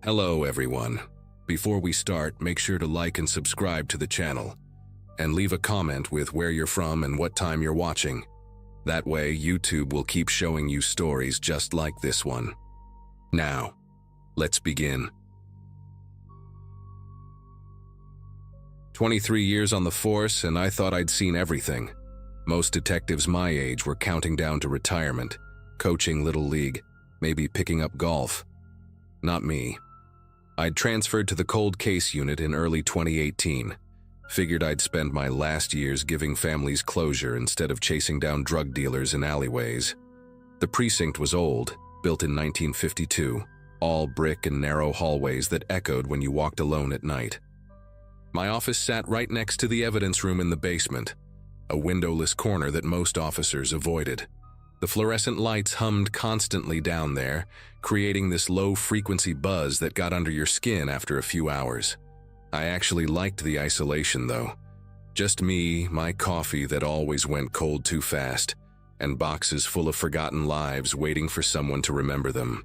Hello everyone. Before we start, make sure to like and subscribe to the channel, and leave a comment with where you're from and what time you're watching. That way, YouTube will keep showing you stories just like this one. Now, let's begin. 23 years on the force, and I thought I'd seen everything. Most detectives my age were counting down to retirement, coaching Little League, maybe picking up golf. Not me. I'd transferred to the cold case unit in early 2018. Figured I'd spend my last years giving families closure instead of chasing down drug dealers in alleyways. The precinct was old, built in 1952, all brick and narrow hallways that echoed when you walked alone at night. My office sat right next to the evidence room in the basement, a windowless corner that most officers avoided. The fluorescent lights hummed constantly down there, creating this low-frequency buzz that got under your skin after a few hours. I actually liked the isolation, though. Just me, my coffee that always went cold too fast, and boxes full of forgotten lives waiting for someone to remember them.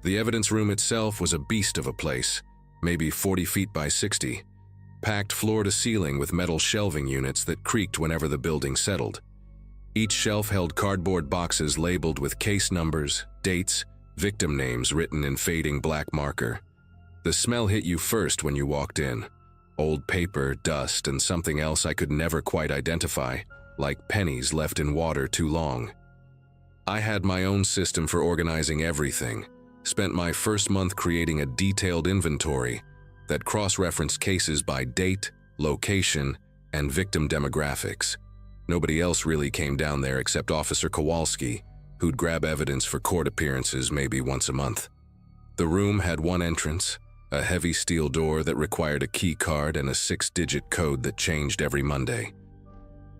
The evidence room itself was a beast of a place, maybe 40 feet by 60, packed floor to ceiling with metal shelving units that creaked whenever the building settled. Each shelf held cardboard boxes labeled with case numbers, dates, victim names written in fading black marker. The smell hit you first when you walked in. Old paper, dust, and something else I could never quite identify, like pennies left in water too long. I had my own system for organizing everything. Spent my first month creating a detailed inventory that cross-referenced cases by date, location, and victim demographics. Nobody else really came down there except Officer Kowalski, who'd grab evidence for court appearances maybe once a month. The room had one entrance, a heavy steel door that required a key card and a 6-digit code that changed every Monday.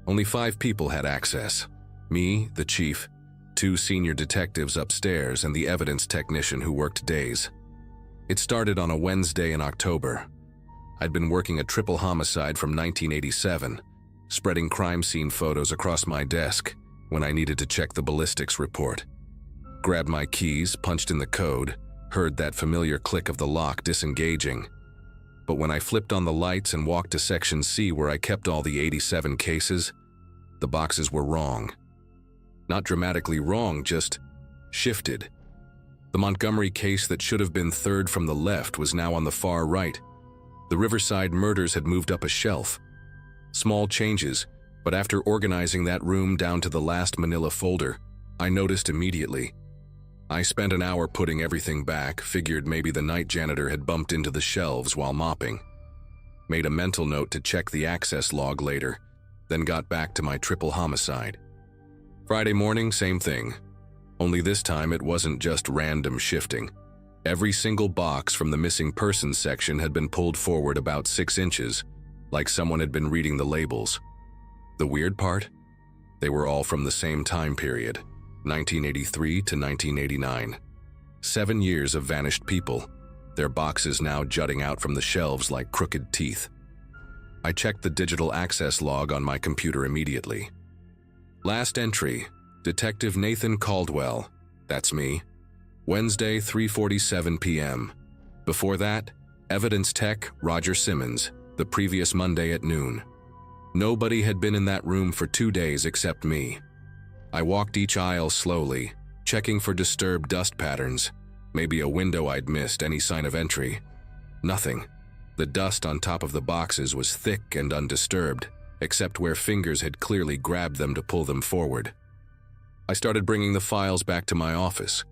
Only 5 people had access: me, the chief, 2 senior detectives upstairs, and the evidence technician who worked days. It started on a Wednesday in October. I'd been working a triple homicide from 1987, spreading crime scene photos across my desk when I needed to check the ballistics report. Grabbed my keys, punched in the code, heard that familiar click of the lock disengaging. But when I flipped on the lights and walked to Section C where I kept all the 87 cases, the boxes were wrong. Not dramatically wrong, just shifted. The Montgomery case that should have been third from the left was now on the far right. The Riverside murders had moved up a shelf. Small changes, but after organizing that room down to the last manila folder, I noticed immediately. I spent an hour putting everything back, figured maybe the night janitor had bumped into the shelves while mopping. Made a mental note to check the access log later, then got back to my triple homicide. Friday morning, same thing. Only this time it wasn't just random shifting. Every single box from the missing persons section had been pulled forward about 6 inches, like someone had been reading the labels. The weird part? They were all from the same time period, 1983 to 1989. 7 years of vanished people, their boxes now jutting out from the shelves like crooked teeth. I checked the digital access log on my computer immediately. Last entry, Detective Nathan Caldwell, that's me. Wednesday, 3:47 p.m. Before that, Evidence Tech, Roger Simmons, the previous Monday at noon. Nobody had been in that room for 2 days except me. I walked each aisle slowly, checking for disturbed dust patterns, maybe a window I'd missed, any sign of entry. Nothing. The dust on top of the boxes was thick and undisturbed, except where fingers had clearly grabbed them to pull them forward. I started bringing the files back to my office.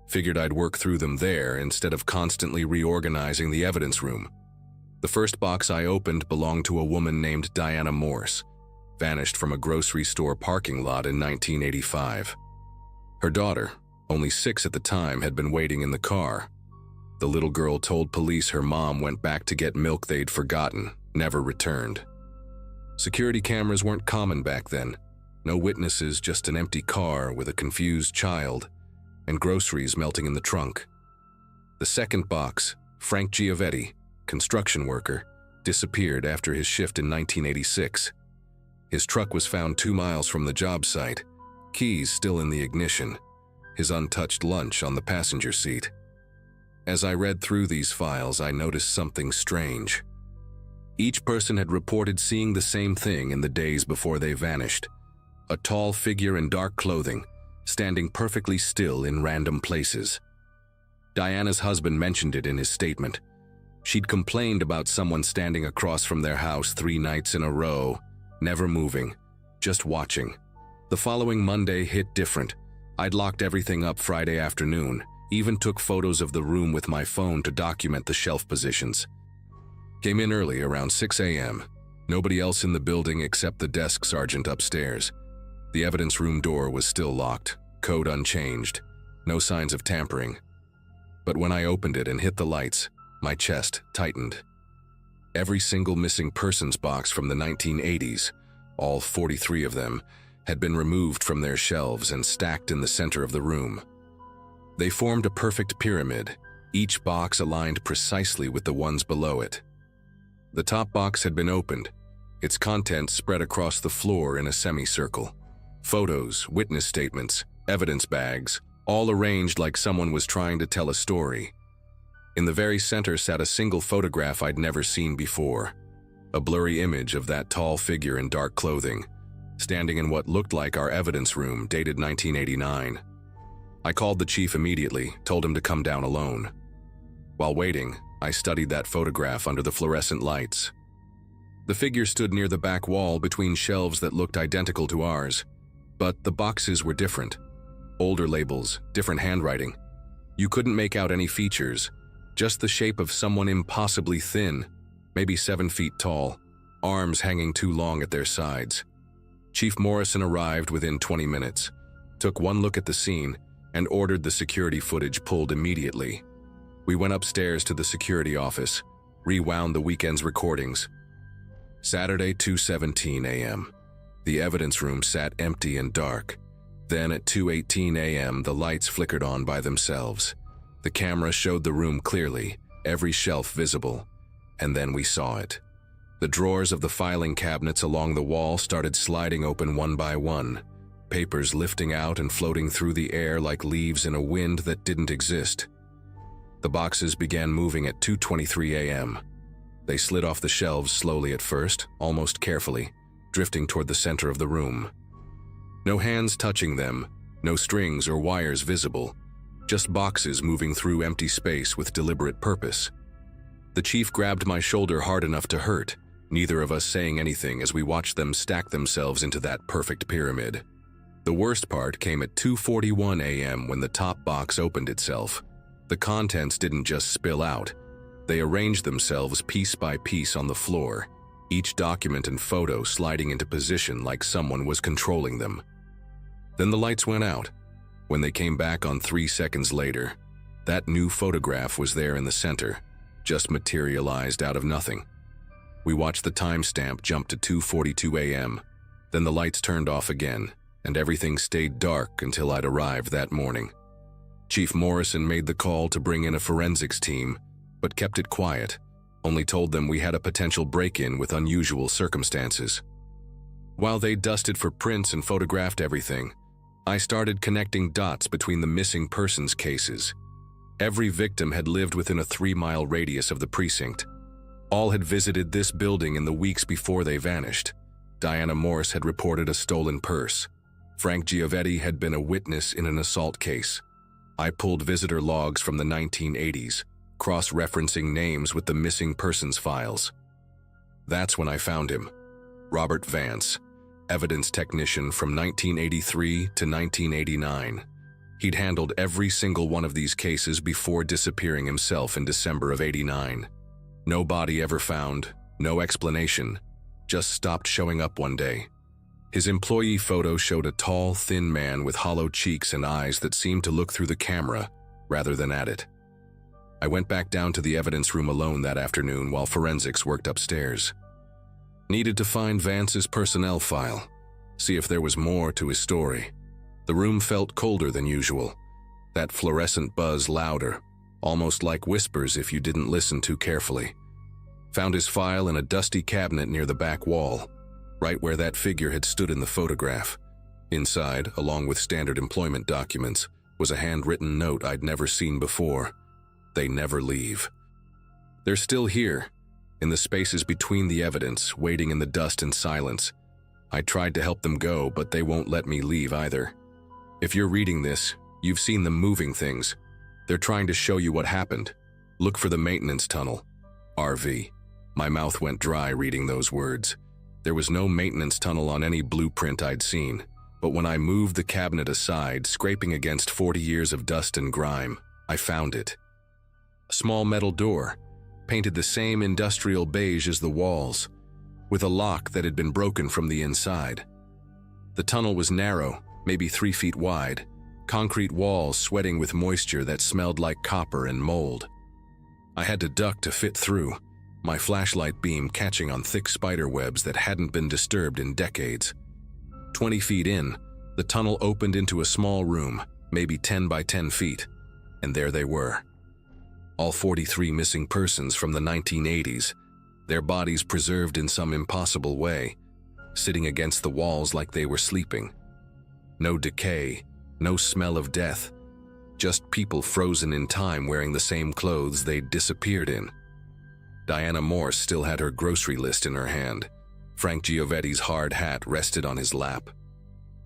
Figured I'd work through them there instead of constantly reorganizing the evidence room. The first box I opened belonged to a woman named Diana Morse, vanished from a grocery store parking lot in 1985. Her daughter, only 6 at the time, had been waiting in the car. The little girl told police her mom went back to get milk they'd forgotten, never returned. Security cameras weren't common back then. No witnesses, just an empty car with a confused child, and groceries melting in the trunk. The second box, Frank Giovetti, construction worker, disappeared after his shift in 1986. His truck was found 2 miles from the job site, keys still in the ignition, his untouched lunch on the passenger seat. As I read through these files, I noticed something strange. Each person had reported seeing the same thing in the days before they vanished. A tall figure in dark clothing, standing perfectly still in random places. Diana's husband mentioned it in his statement. She'd complained about someone standing across from their house 3 nights in a row, never moving, just watching. The following Monday hit different. I'd locked everything up Friday afternoon, even took photos of the room with my phone to document the shelf positions. Came in early, around 6 a.m. Nobody else in the building except the desk sergeant upstairs. The evidence room door was still locked, code unchanged, no signs of tampering. But when I opened it and hit the lights, my chest tightened. Every single missing persons box from the 1980s, all 43 of them, had been removed from their shelves and stacked in the center of the room. They formed a perfect pyramid, each box aligned precisely with the ones below it. The top box had been opened, its contents spread across the floor in a semicircle. Photos, witness statements, evidence bags, all arranged like someone was trying to tell a story. In the very center sat a single photograph I'd never seen before, a blurry image of that tall figure in dark clothing, standing in what looked like our evidence room, dated 1989. I called the chief immediately, told him to come down alone. While waiting, I studied that photograph under the fluorescent lights. The figure stood near the back wall between shelves that looked identical to ours, but the boxes were different. Older labels, different handwriting. You couldn't make out any features, just the shape of someone impossibly thin, maybe 7 feet tall, arms hanging too long at their sides. Chief Morrison arrived within 20 minutes, took one look at the scene, and ordered the security footage pulled immediately. We went upstairs to the security office, rewound the weekend's recordings. Saturday, 2:17 a.m. The evidence room sat empty and dark. Then at 2:18 a.m., the lights flickered on by themselves. The camera showed the room clearly, every shelf visible, and then we saw it. The drawers of the filing cabinets along the wall started sliding open one by one, papers lifting out and floating through the air like leaves in a wind that didn't exist. The boxes began moving at 2:23 a.m. They slid off the shelves slowly at first, almost carefully, drifting toward the center of the room. No hands touching them, no strings or wires visible, just boxes moving through empty space with deliberate purpose. The chief grabbed my shoulder hard enough to hurt, neither of us saying anything as we watched them stack themselves into that perfect pyramid. The worst part came at 2:41 a.m. when the top box opened itself. The contents didn't just spill out. They arranged themselves piece by piece on the floor, each document and photo sliding into position like someone was controlling them. Then the lights went out. When they came back on 3 seconds later, that new photograph was there in the center, just materialized out of nothing. We watched the timestamp jump to 2:42 a.m. Then the lights turned off again, and everything stayed dark until I'd arrived that morning. Chief Morrison made the call to bring in a forensics team, but kept it quiet, only told them we had a potential break-in with unusual circumstances. While they dusted for prints and photographed everything, I started connecting dots between the missing persons cases. Every victim had lived within a 3-mile radius of the precinct. All had visited this building in the weeks before they vanished. Diana Morse had reported a stolen purse. Frank Giovetti had been a witness in an assault case. I pulled visitor logs from the 1980s, cross-referencing names with the missing persons files. That's when I found him. Robert Vance, evidence technician from 1983 to 1989. He'd handled every single one of these cases before disappearing himself in December of '89. No body ever found, no explanation, just stopped showing up one day. His employee photo showed a tall, thin man with hollow cheeks and eyes that seemed to look through the camera rather than at it. I went back down to the evidence room alone that afternoon while forensics worked upstairs. Needed to find Vance's personnel file, see if there was more to his story. The room felt colder than usual, that fluorescent buzz louder, almost like whispers if you didn't listen too carefully. Found his file in a dusty cabinet near the back wall, right where that figure had stood in the photograph. Inside, along with standard employment documents, was a handwritten note I'd never seen before. They never leave. They're still here, in the spaces between the evidence, waiting in the dust and silence. I tried to help them go, but they won't let me leave either. If you're reading this, you've seen them moving things. They're trying to show you what happened. Look for the maintenance tunnel. RV. My mouth went dry reading those words. There was no maintenance tunnel on any blueprint I'd seen, but when I moved the cabinet aside, scraping against 40 years of dust and grime, I found it. A small metal door, painted the same industrial beige as the walls, with a lock that had been broken from the inside. The tunnel was narrow, maybe 3 feet wide, concrete walls sweating with moisture that smelled like copper and mold. I had to duck to fit through, my flashlight beam catching on thick spider webs that hadn't been disturbed in decades. 20 feet in, the tunnel opened into a small room, maybe 10 by 10 feet, and there they were. All 43 missing persons from the 1980s, their bodies preserved in some impossible way, sitting against the walls like they were sleeping. No decay, no smell of death, just people frozen in time wearing the same clothes they'd disappeared in. Diana Morse still had her grocery list in her hand. Frank Giovetti's hard hat rested on his lap.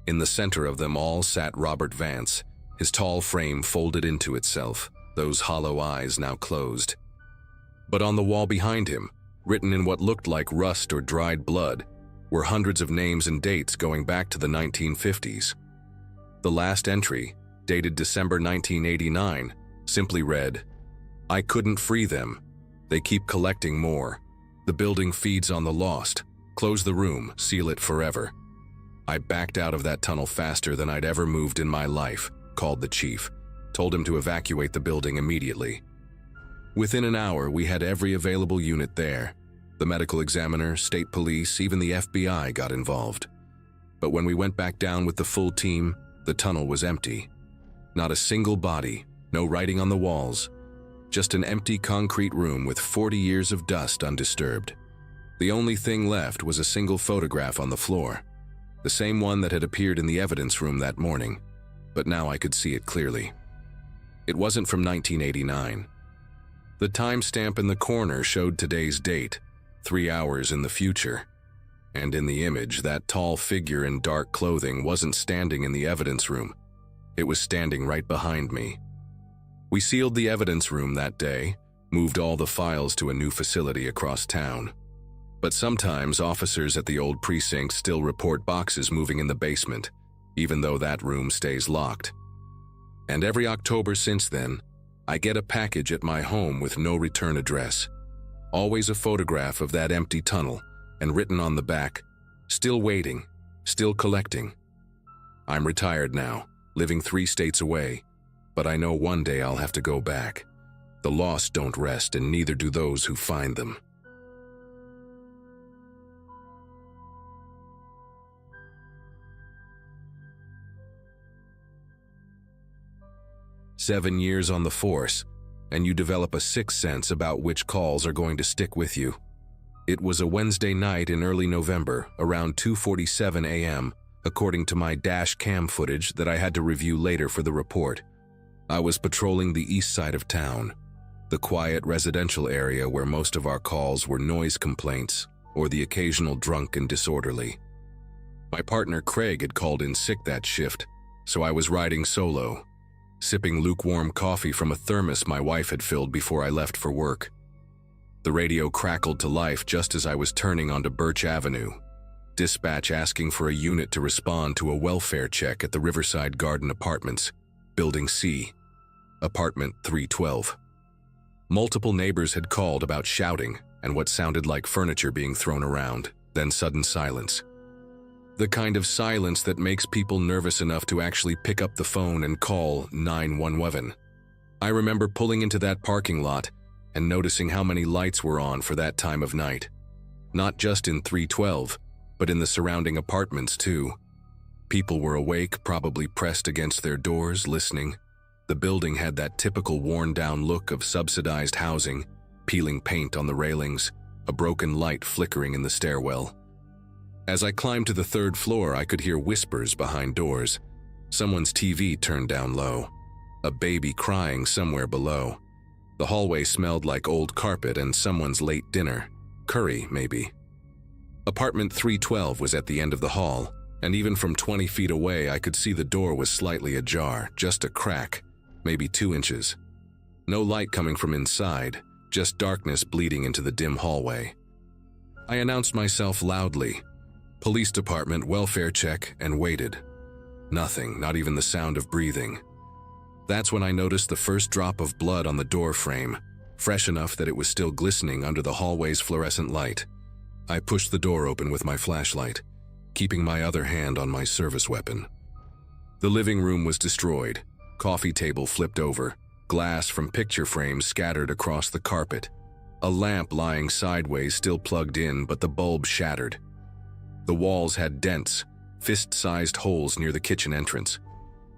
In the center of them all sat Robert Vance, his tall frame folded into itself, those hollow eyes now closed. But on the wall behind him, written in what looked like rust or dried blood, were hundreds of names and dates going back to the 1950s. The last entry, dated December 1989, simply read, "I couldn't free them. They keep collecting more. The building feeds on the lost. Close the room, seal it forever." I backed out of that tunnel faster than I'd ever moved in my life, called the chief, told him to evacuate the building immediately. Within an hour, we had every available unit there. The medical examiner, state police, even the FBI got involved. But when we went back down with the full team, the tunnel was empty. Not a single body, no writing on the walls, just an empty concrete room with 40 years of dust undisturbed. The only thing left was a single photograph on the floor, the same one that had appeared in the evidence room that morning, but now I could see it clearly. It wasn't from 1989. The timestamp in the corner showed today's date, 3 hours in the future. And in the image, that tall figure in dark clothing wasn't standing in the evidence room. It was standing right behind me. We sealed the evidence room that day, moved all the files to a new facility across town. But sometimes officers at the old precinct still report boxes moving in the basement, even though that room stays locked. And every October since then, I get a package at my home with no return address. Always a photograph of that empty tunnel, and written on the back, "Still waiting, still collecting." I'm retired now, living 3 states away, but I know one day I'll have to go back. The lost don't rest, and neither do those who find them. "7 years on the force, and you develop a sixth sense about which calls are going to stick with you." It was a Wednesday night in early November, around 2:47 a.m., according to my dash cam footage that I had to review later for the report. I was patrolling the east side of town, the quiet residential area where most of our calls were noise complaints or the occasional drunk and disorderly. My partner Craig had called in sick that shift, so I was riding solo, sipping lukewarm coffee from a thermos my wife had filled before I left for work. The radio crackled to life just as I was turning onto Birch Avenue. Dispatch asking for a unit to respond to a welfare check at the Riverside Garden Apartments, Building C, Apartment 312. Multiple neighbors had called about shouting and what sounded like furniture being thrown around, then sudden silence. The kind of silence that makes people nervous enough to actually pick up the phone and call 911. I remember pulling into that parking lot and noticing how many lights were on for that time of night. Not just in 312, but in the surrounding apartments too. People were awake, probably pressed against their doors, listening. The building had that typical worn-down look of subsidized housing, peeling paint on the railings, a broken light flickering in the stairwell. As I climbed to the 3rd floor, I could hear whispers behind doors. Someone's TV turned down low. A baby crying somewhere below. The hallway smelled like old carpet and someone's late dinner. Curry, maybe. Apartment 312 was at the end of the hall, and even from 20 feet away I could see the door was slightly ajar, just a crack, maybe 2 inches. No light coming from inside, just darkness bleeding into the dim hallway. I announced myself loudly. Police department, welfare check, and waited. Nothing, not even the sound of breathing. That's when I noticed the first drop of blood on the door frame, fresh enough that it was still glistening under the hallway's fluorescent light. I pushed the door open with my flashlight, keeping my other hand on my service weapon. The living room was destroyed, coffee table flipped over, glass from picture frames scattered across the carpet, a lamp lying sideways still plugged in but the bulb shattered. The walls had dents, fist-sized holes near the kitchen entrance.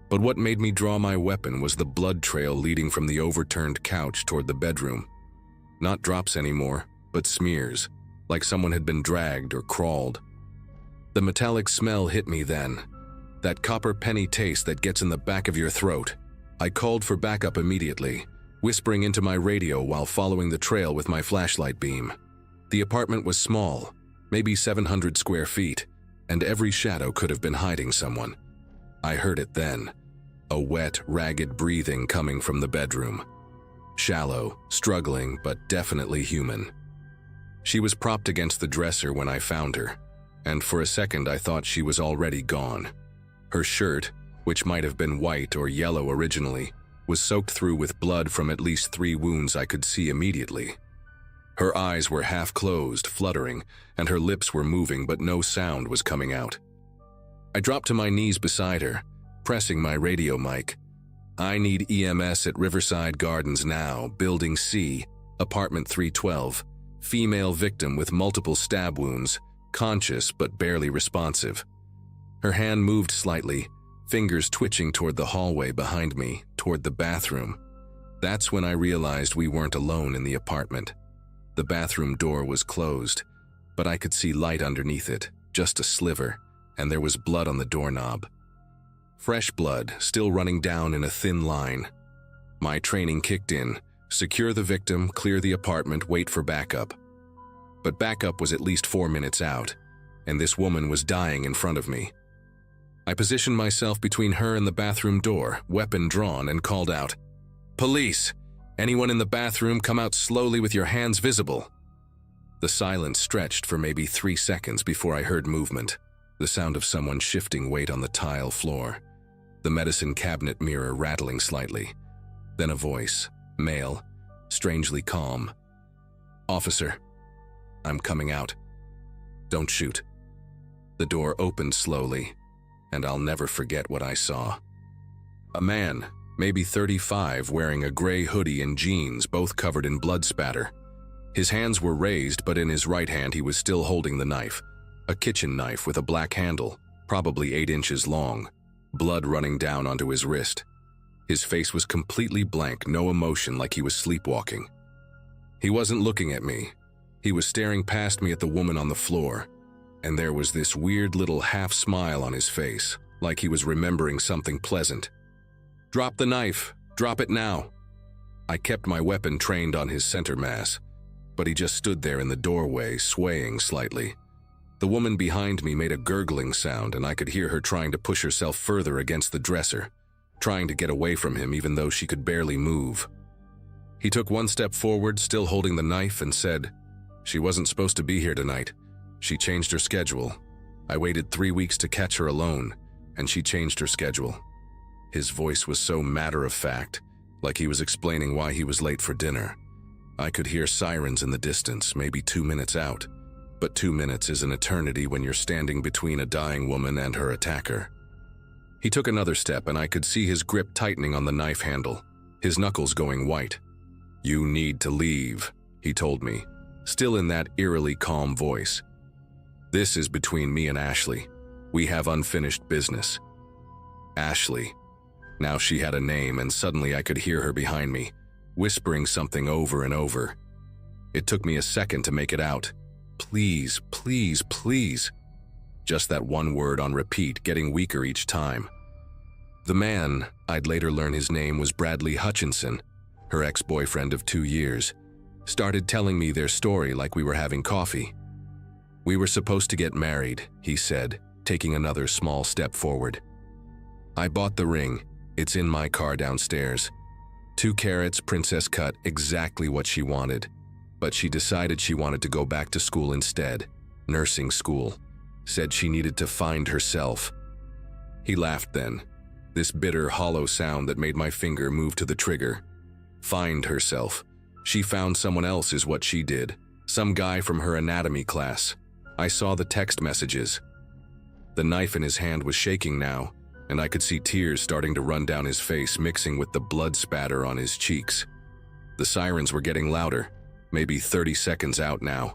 But what made me draw my weapon was the blood trail leading from the overturned couch toward the bedroom. Not drops anymore, but smears, like someone had been dragged or crawled. The metallic smell hit me then, that copper penny taste that gets in the back of your throat. I called for backup immediately, whispering into my radio while following the trail with my flashlight beam. The apartment was small, maybe 700 square feet, and every shadow could have been hiding someone. I heard it then, a wet, ragged breathing coming from the bedroom. Shallow, struggling, but definitely human. She was propped against the dresser when I found her, and for a second I thought she was already gone. Her shirt, which might have been white or yellow originally, was soaked through with blood from at least 3 wounds I could see immediately. Her eyes were half closed, fluttering, and her lips were moving but no sound was coming out. I dropped to my knees beside her, pressing my radio mic. I need EMS at Riverside Gardens now, Building C, Apartment 312. Female victim with multiple stab wounds, conscious but barely responsive. Her hand moved slightly, fingers twitching toward the hallway behind me, toward the bathroom. That's when I realized we weren't alone in the apartment. The bathroom door was closed, but I could see light underneath it, just a sliver, and there was blood on the doorknob. Fresh blood, still running down in a thin line. My training kicked in. Secure the victim, clear the apartment, wait for backup. But backup was at least 4 minutes out, and this woman was dying in front of me. I positioned myself between her and the bathroom door, weapon drawn, and called out, "Police! Anyone in the bathroom, come out slowly with your hands visible." The silence stretched for maybe 3 seconds before I heard movement, the sound of someone shifting weight on the tile floor, the medicine cabinet mirror rattling slightly. Then a voice, male, strangely calm. "Officer, I'm coming out. Don't shoot." The door opened slowly, and I'll never forget what I saw. A man, maybe 35, wearing a gray hoodie and jeans, both covered in blood spatter. His hands were raised, but in his right hand he was still holding the knife, a kitchen knife with a black handle, probably 8 inches long, blood running down onto his wrist. His face was completely blank, no emotion, like he was sleepwalking. He wasn't looking at me. He was staring past me at the woman on the floor, and there was this weird little half smile on his face, like he was remembering something pleasant. "Drop the knife. Drop it now." I kept my weapon trained on his center mass, but he just stood there in the doorway, swaying slightly. The woman behind me made a gurgling sound, and I could hear her trying to push herself further against the dresser, trying to get away from him even though she could barely move. He took 1 step forward, still holding the knife, and said, "She wasn't supposed to be here tonight. She changed her schedule. I waited 3 weeks to catch her alone, and she changed her schedule." His voice was so matter-of-fact, like he was explaining why he was late for dinner. I could hear sirens in the distance, maybe 2 minutes out, but 2 minutes is an eternity when you're standing between a dying woman and her attacker. He took another step, and I could see his grip tightening on the knife handle, his knuckles going white. "You need to leave," he told me, still in that eerily calm voice. "This is between me and Ashley. We have unfinished business." Ashley. Now she had a name, and suddenly I could hear her behind me, whispering something over and over. It took me a second to make it out. "Please, please, please." Just that one word on repeat, getting weaker each time. The man, I'd later learn his name was Bradley Hutchinson, her ex-boyfriend of 2 years, started telling me their story like we were having coffee. "We were supposed to get married," he said, taking another small step forward. "I bought the ring. It's in my car downstairs. 2 carats, princess cut, exactly what she wanted. But she decided she wanted to go back to school instead, nursing school. Said she needed to find herself." He laughed then, this bitter, hollow sound that made my finger move to the trigger. Find herself. She found someone else is what she did. Some guy from her anatomy class. I saw the text messages. The knife in his hand was shaking now, and I could see tears starting to run down his face, mixing with the blood spatter on his cheeks. The sirens were getting louder, maybe 30 seconds out now,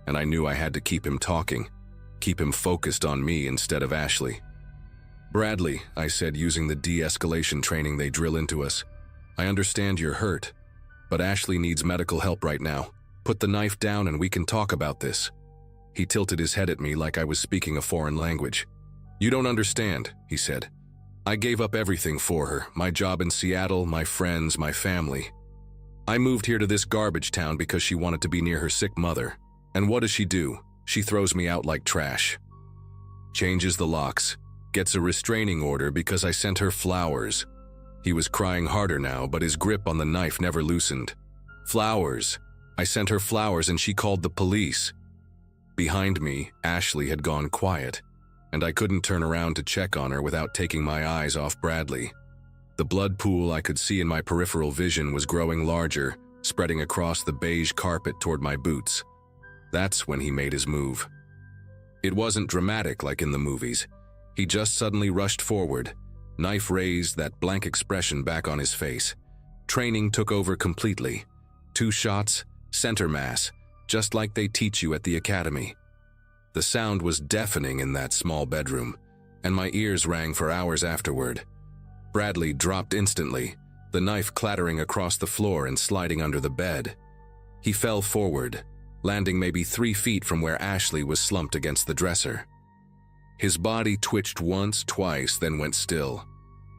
and I knew I had to keep him talking, keep him focused on me instead of Ashley. "Bradley," I said, using the de-escalation training they drill into us, "I understand you're hurt, but Ashley needs medical help right now. Put the knife down and we can talk about this." He tilted his head at me like I was speaking a foreign language. "You don't understand," he said. "I gave up everything for her, my job in Seattle, my friends, my family. I moved here to this garbage town because she wanted to be near her sick mother. And what does she do? She throws me out like trash. Changes the locks, gets a restraining order because I sent her flowers." He was crying harder now, but his grip on the knife never loosened. "Flowers. I sent her flowers and she called the police." Behind me, Ashley had gone quiet, and I couldn't turn around to check on her without taking my eyes off Bradley. The blood pool I could see in my peripheral vision was growing larger, spreading across the beige carpet toward my boots. That's when he made his move. It wasn't dramatic like in the movies. He just suddenly rushed forward, knife raised, that blank expression back on his face. Training took over completely. 2 shots, center mass, just like they teach you at the academy. The sound was deafening in that small bedroom, and my ears rang for hours afterward. Bradley dropped instantly, the knife clattering across the floor and sliding under the bed. He fell forward, landing maybe 3 feet from where Ashley was slumped against the dresser. His body twitched once, twice, then went still.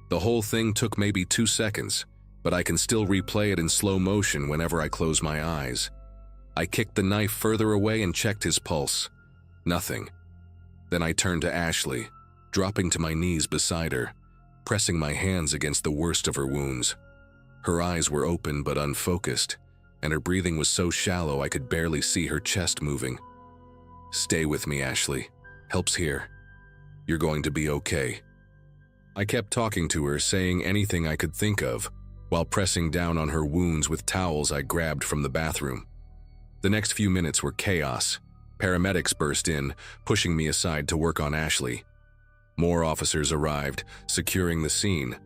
The whole thing took maybe 2 seconds, but I can still replay it in slow motion whenever I close my eyes. I kicked the knife further away and checked his pulse. Nothing. Then I turned to Ashley, dropping to my knees beside her, pressing my hands against the worst of her wounds. Her eyes were open but unfocused, and her breathing was so shallow I could barely see her chest moving. "Stay with me, Ashley. Help's here. You're going to be okay." I kept talking to her, saying anything I could think of, while pressing down on her wounds with towels I grabbed from the bathroom. The next few minutes were chaos. Paramedics burst in, pushing me aside to work on Ashley. More officers arrived, securing the scene,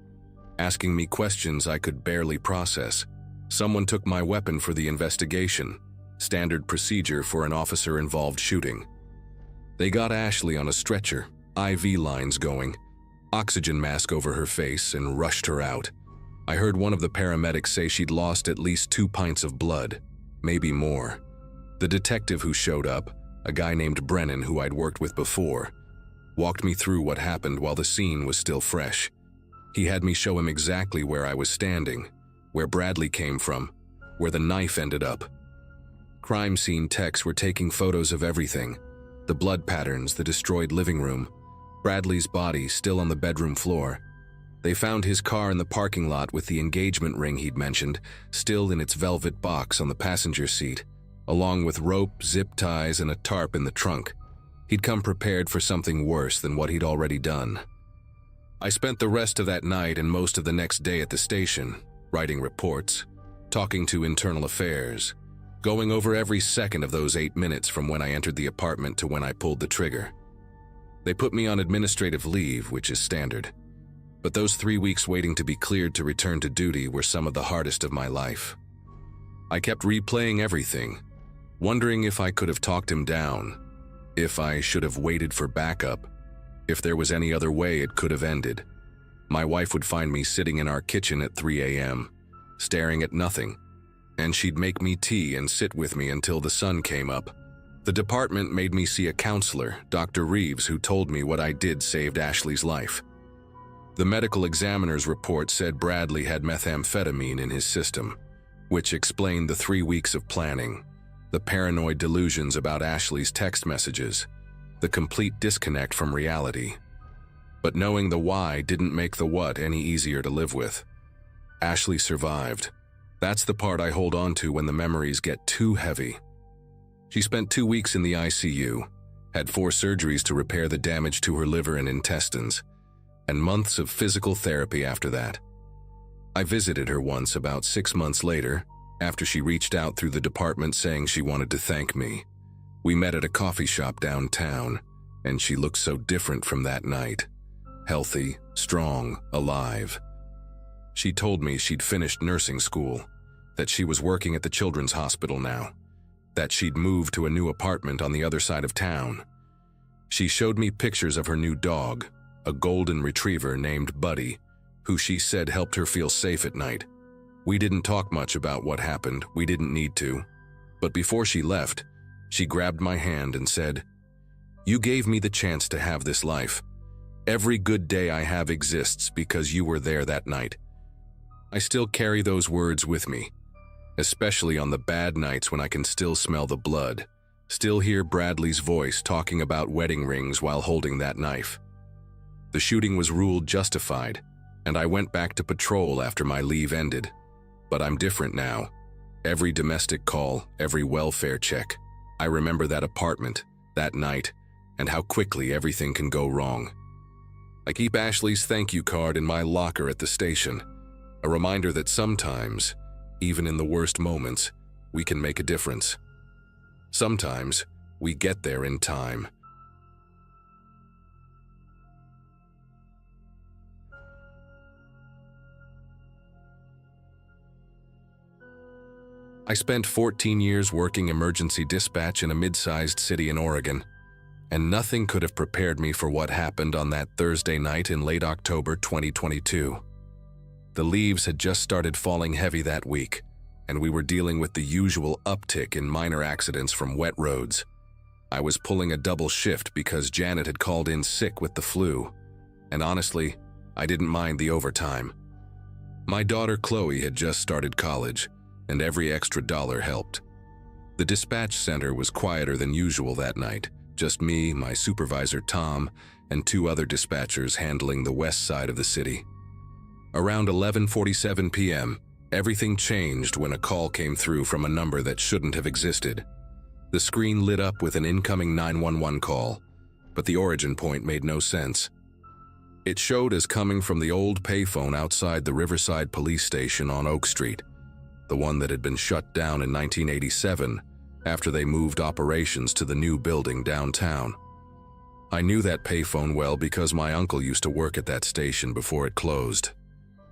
asking me questions I could barely process. Someone took my weapon for the investigation, standard procedure for an officer-involved shooting. They got Ashley on a stretcher, IV lines going, oxygen mask over her face, and rushed her out. I heard one of the paramedics say she'd lost at least 2 pints of blood, maybe more. The detective who showed up, a guy named Brennan who I'd worked with before, walked me through what happened while the scene was still fresh. He had me show him exactly where I was standing, where Bradley came from, where the knife ended up. Crime scene techs were taking photos of everything, the blood patterns, the destroyed living room, Bradley's body still on the bedroom floor. They found his car in the parking lot with the engagement ring he'd mentioned, still in its velvet box on the passenger seat, along with rope, zip ties, and a tarp in the trunk. He'd come prepared for something worse than what he'd already done. I spent the rest of that night and most of the next day at the station, writing reports, talking to internal affairs, going over every second of those 8 minutes from when I entered the apartment to when I pulled the trigger. They put me on administrative leave, which is standard. But those 3 weeks waiting to be cleared to return to duty were some of the hardest of my life. I kept replaying everything, wondering if I could have talked him down, if I should have waited for backup, if there was any other way it could have ended. My wife would find me sitting in our kitchen at 3 a.m., staring at nothing, and she'd make me tea and sit with me until the sun came up. The department made me see a counselor, Dr. Reeves, who told me what I did saved Ashley's life. The medical examiner's report said Bradley had methamphetamine in his system, which explained the 3 weeks of planning, the paranoid delusions about Ashley's text messages, the complete disconnect from reality. But knowing the why didn't make the what any easier to live with. Ashley survived. That's the part I hold on to when the memories get too heavy. She spent 2 weeks in the ICU, had 4 surgeries to repair the damage to her liver and intestines, and months of physical therapy after that. I visited her once about 6 months later, after she reached out through the department saying she wanted to thank me. We met at a coffee shop downtown, and she looked so different from that night. Healthy, strong, alive. She told me she'd finished nursing school, that she was working at the children's hospital now, that she'd moved to a new apartment on the other side of town. She showed me pictures of her new dog, a golden retriever named Buddy, who she said helped her feel safe at night. We didn't talk much about what happened, we didn't need to. But before she left, she grabbed my hand and said, "You gave me the chance to have this life. Every good day I have exists because you were there that night." I still carry those words with me, especially on the bad nights when I can still smell the blood, still hear Bradley's voice talking about wedding rings while holding that knife. The shooting was ruled justified, and I went back to patrol after my leave ended. But I'm different now. Every domestic call, every welfare check. I remember that apartment, that night, and how quickly everything can go wrong. I keep Ashley's thank you card in my locker at the station, a reminder that sometimes, even in the worst moments, we can make a difference. Sometimes, we get there in time. I spent 14 years working emergency dispatch in a mid-sized city in Oregon, and nothing could have prepared me for what happened on that Thursday night in late October 2022. The leaves had just started falling heavy that week, and we were dealing with the usual uptick in minor accidents from wet roads. I was pulling a double shift because Janet had called in sick with the flu, and honestly, I didn't mind the overtime. My daughter Chloe had just started college, and every extra dollar helped. The dispatch center was quieter than usual that night, just me, my supervisor Tom, and 2 other dispatchers handling the west side of the city. Around 11:47 p.m., everything changed when a call came through from a number that shouldn't have existed. The screen lit up with an incoming 911 call, but the origin point made no sense. It showed as coming from the old payphone outside the Riverside Police Station on Oak Street, the one that had been shut down in 1987 after they moved operations to the new building downtown. I knew that payphone well because my uncle used to work at that station before it closed.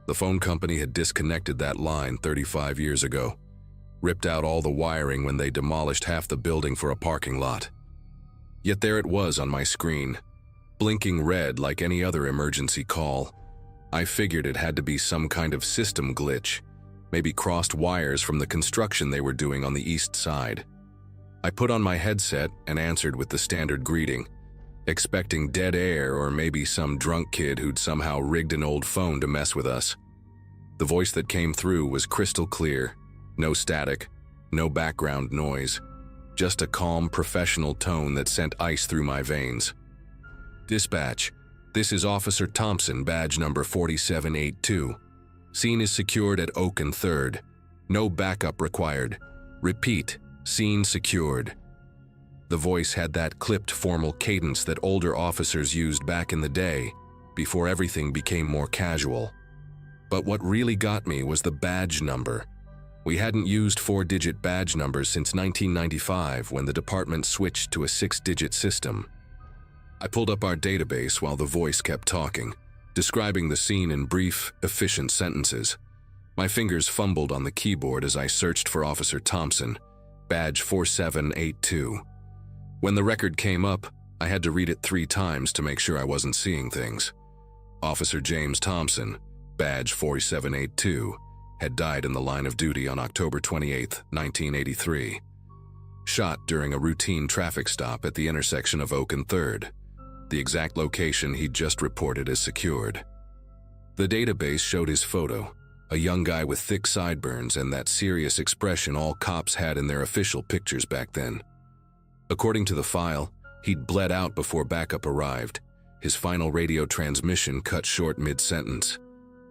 The phone company had disconnected that line 35 years ago, ripped out all the wiring when they demolished half the building for a parking lot. Yet there it was on my screen, blinking red like any other emergency call. I figured it had to be some kind of system glitch, maybe crossed wires from the construction they were doing on the east side. I put on my headset and answered with the standard greeting, expecting dead air or maybe some drunk kid who'd somehow rigged an old phone to mess with us. The voice that came through was crystal clear, no static, no background noise, just a calm, professional tone that sent ice through my veins. "Dispatch, this is Officer Thompson, badge number 4782. Scene is secured at Oak and 3rd. No backup required. Repeat, scene secured." The voice had that clipped formal cadence that older officers used back in the day, before everything became more casual. But what really got me was the badge number. We hadn't used 4-digit badge numbers since 1995 when the department switched to a 6-digit system. I pulled up our database while the voice kept talking, describing the scene in brief, efficient sentences. My fingers fumbled on the keyboard as I searched for Officer Thompson, badge 4782. When the record came up, I had to read it 3 times to make sure I wasn't seeing things. Officer James Thompson, badge 4782, had died in the line of duty on October 28, 1983. Shot during a routine traffic stop at the intersection of Oak and 3rd. The exact location he'd just reported as secured. The database showed his photo, A young guy with thick sideburns and that serious expression all cops had in their official pictures back then. According to the file, he'd bled out before backup arrived. His final radio transmission cut short mid-sentence.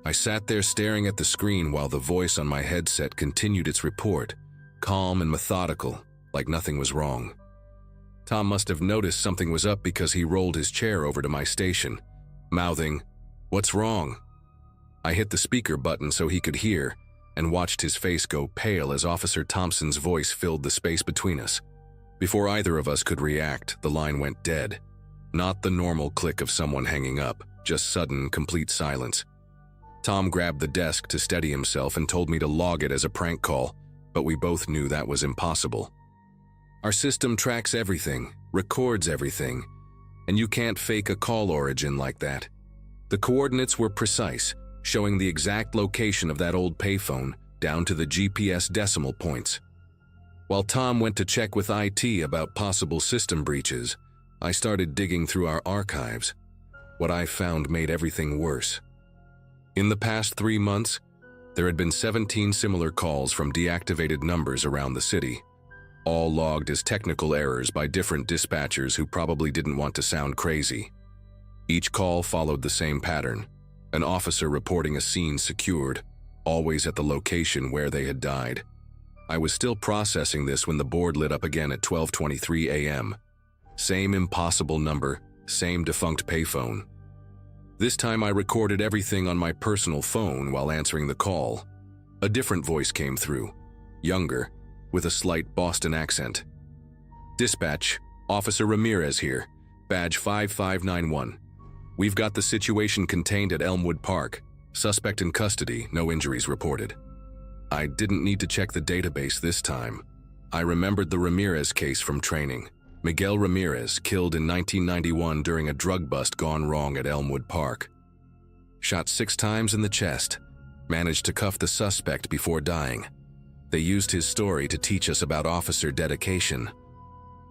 I sat there staring at the screen while the voice on my headset continued its report, calm and methodical, like nothing was wrong. Tom must have noticed something was up because he rolled his chair over to my station, mouthing, "What's wrong?" I hit the speaker button so he could hear and watched his face go pale as Officer Thompson's voice filled the space between us. Before either of us could react, the line went dead. Not the normal click of someone hanging up, just sudden, complete silence. Tom grabbed the desk to steady himself and told me to log it as a prank call, but we both knew that was impossible. Our system tracks everything, records everything, and you can't fake a call origin like that. The coordinates were precise, showing the exact location of that old payphone down to the GPS decimal points. While Tom went to check with IT about possible system breaches, I started digging through our archives. What I found made everything worse. In the past 3 months, there had been 17 similar calls from deactivated numbers around the city, all logged as technical errors by different dispatchers who probably didn't want to sound crazy. Each call followed the same pattern, an officer reporting a scene secured, always at the location where they had died. I was still processing this when the board lit up again at 12:23 a.m. Same impossible number, same defunct payphone. This time I recorded everything on my personal phone while answering the call. A different voice came through, younger, with a slight Boston accent. "Dispatch, Officer Ramirez here, badge 5591. We've got the situation contained at Elmwood Park. Suspect in custody, no injuries reported." I didn't need to check the database this time. I remembered the Ramirez case from training. Miguel Ramirez, killed in 1991 during a drug bust gone wrong at Elmwood Park. Shot 6 times in the chest, managed to cuff the suspect before dying. They used his story to teach us about officer dedication.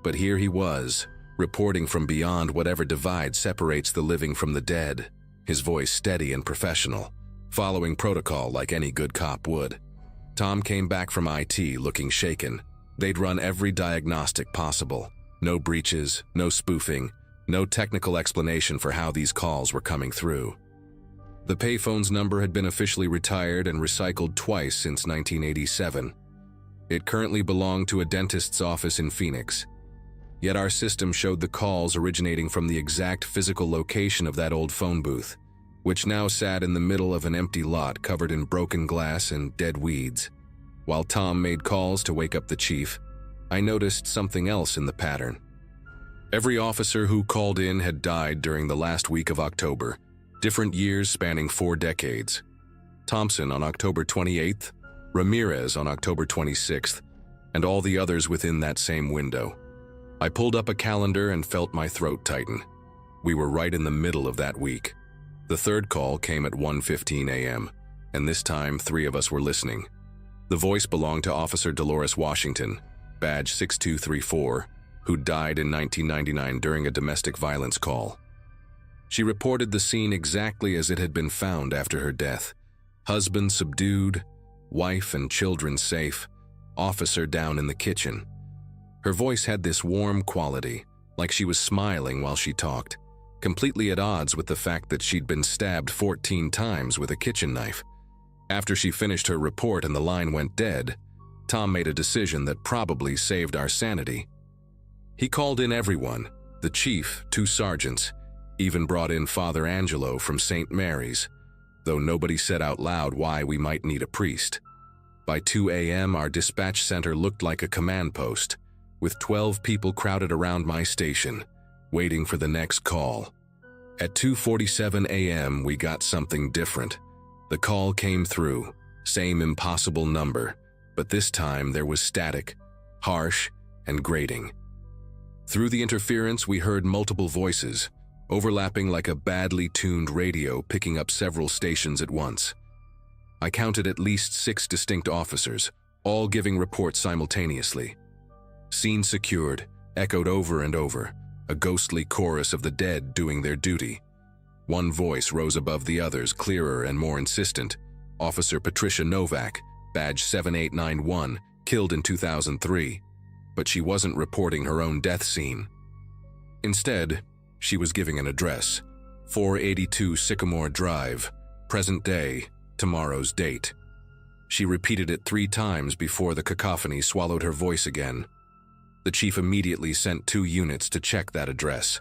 But here he was, reporting from beyond whatever divide separates the living from the dead, his voice steady and professional, following protocol like any good cop would. Tom came back from IT looking shaken. They'd run every diagnostic possible. No breaches, no spoofing, no technical explanation for how these calls were coming through. The payphone's number had been officially retired and recycled twice since 1987. It currently belonged to a dentist's office in Phoenix. Yet our system showed the calls originating from the exact physical location of that old phone booth, which now sat in the middle of an empty lot covered in broken glass and dead weeds. While Tom made calls to wake up the chief, I noticed something else in the pattern. Every officer who called in had died during the last week of October, different years spanning 4 decades. Thompson on October 28th, Ramirez on October 26th, and all the others within that same window. I pulled up a calendar and felt my throat tighten. We were right in the middle of that week. The third call came at 1:15 a.m., and this time 3 of us were listening. The voice belonged to Officer Dolores Washington, badge 6234, who died in 1999 during a domestic violence call. She reported the scene exactly as it had been found after her death. Husband subdued, wife and children safe, officer down in the kitchen. Her voice had this warm quality, like she was smiling while she talked, completely at odds with the fact that she'd been stabbed 14 times with a kitchen knife. After she finished her report and the line went dead, Tom made a decision that probably saved our sanity. He called in everyone, the chief, 2 sergeants, even brought in Father Angelo from St. Mary's, though nobody said out loud why we might need a priest. By 2 a.m., our dispatch center looked like a command post, with 12 people crowded around my station, waiting for the next call. At 2:47 a.m., we got something different. The call came through, same impossible number, but this time there was static, harsh, and grating. Through the interference, we heard multiple voices, overlapping like a badly tuned radio picking up several stations at once. I counted at least 6 distinct officers, all giving reports simultaneously. Scene secured, echoed over and over, a ghostly chorus of the dead doing their duty. One voice rose above the others, clearer and more insistent. Officer Patricia Novak, badge 7891, killed in 2003, but she wasn't reporting her own death scene. Instead, she was giving an address, 482 Sycamore Drive, present day, tomorrow's date. She repeated it 3 times before the cacophony swallowed her voice again. The chief immediately sent 2 units to check that address.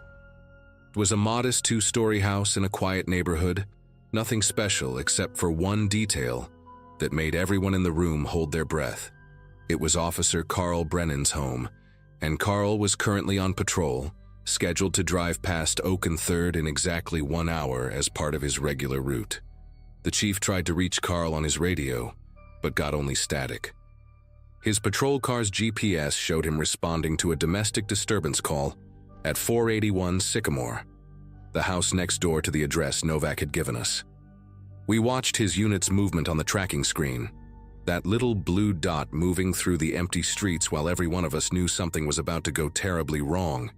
It was a modest 2-story house in a quiet neighborhood, nothing special except for one detail that made everyone in the room hold their breath. It was Officer Carl Brennan's home, and Carl was currently on patrol, scheduled to drive past Oak and 3rd in exactly 1 hour as part of his regular route. The chief tried to reach Carl on his radio, but got only static. His patrol car's GPS showed him responding to a domestic disturbance call at 481 Sycamore, the house next door to the address Novak had given us. We watched his unit's movement on the tracking screen, that little blue dot moving through the empty streets while every one of us knew something was about to go terribly wrong.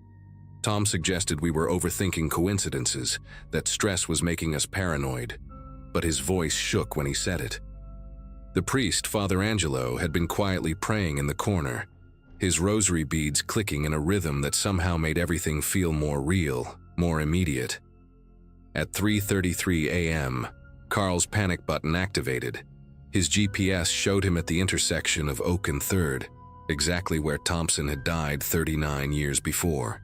Tom suggested we were overthinking coincidences, that stress was making us paranoid, but his voice shook when he said it. The priest, Father Angelo, had been quietly praying in the corner, his rosary beads clicking in a rhythm that somehow made everything feel more real, more immediate. At 3:33 a.m., Carl's panic button activated. His GPS showed him at the intersection of Oak and 3rd, exactly where Thompson had died 39 years before.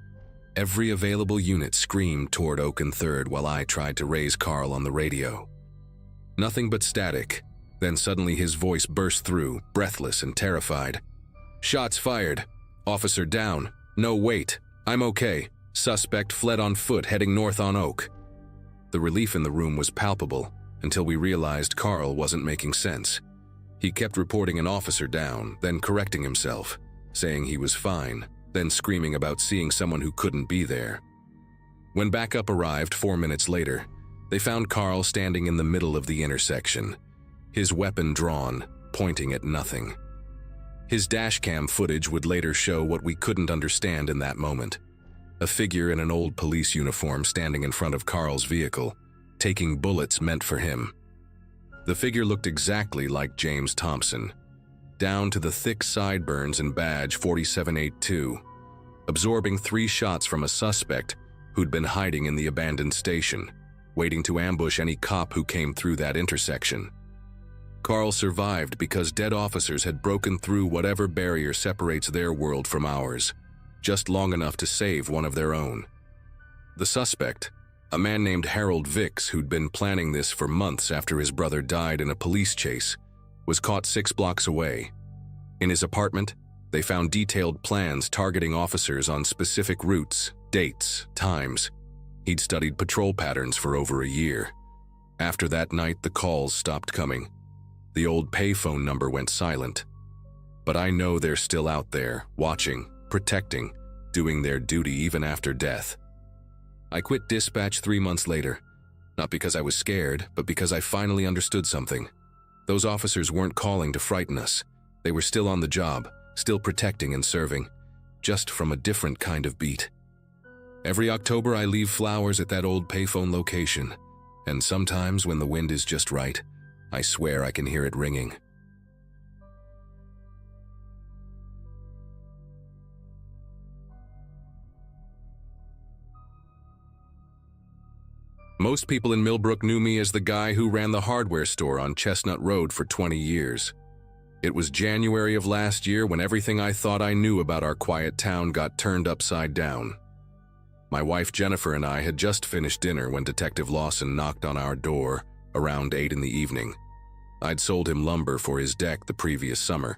Every available unit screamed toward Oak and 3rd while I tried to raise Carl on the radio. Nothing but static. Then suddenly his voice burst through, breathless and terrified. "Shots fired. Officer down. No, wait. I'm okay. Suspect fled on foot heading north on Oak." The relief in the room was palpable until we realized Carl wasn't making sense. He kept reporting an officer down, then correcting himself, saying he was fine, then screaming about seeing someone who couldn't be there. When backup arrived 4 minutes later, they found Carl standing in the middle of the intersection, his weapon drawn, pointing at nothing. His dashcam footage would later show what we couldn't understand in that moment. A figure in an old police uniform standing in front of Carl's vehicle, taking bullets meant for him. The figure looked exactly like James Thompson, down to the thick sideburns and badge 4782, absorbing 3 shots from a suspect who'd been hiding in the abandoned station, waiting to ambush any cop who came through that intersection. Carl survived because dead officers had broken through whatever barrier separates their world from ours, just long enough to save one of their own. The suspect, a man named Harold Vicks who'd been planning this for months after his brother died in a police chase, was caught 6 blocks away. In his apartment, they found detailed plans targeting officers on specific routes, dates, times. He'd studied patrol patterns for over a year. After that night, the calls stopped coming. The old payphone number went silent. But I know they're still out there, watching, protecting, doing their duty even after death. I quit dispatch 3 months later, not because I was scared, but because I finally understood something. Those officers weren't calling to frighten us. They were still on the job, still protecting and serving, just from a different kind of beat. Every October I leave flowers at that old payphone location, and sometimes when the wind is just right, I swear I can hear it ringing. Most people in Millbrook knew me as the guy who ran the hardware store on Chestnut Road for 20 years. It was January of last year when everything I thought I knew about our quiet town got turned upside down. My wife Jennifer and I had just finished dinner when Detective Lawson knocked on our door around 8 in the evening. I'd sold him lumber for his deck the previous summer,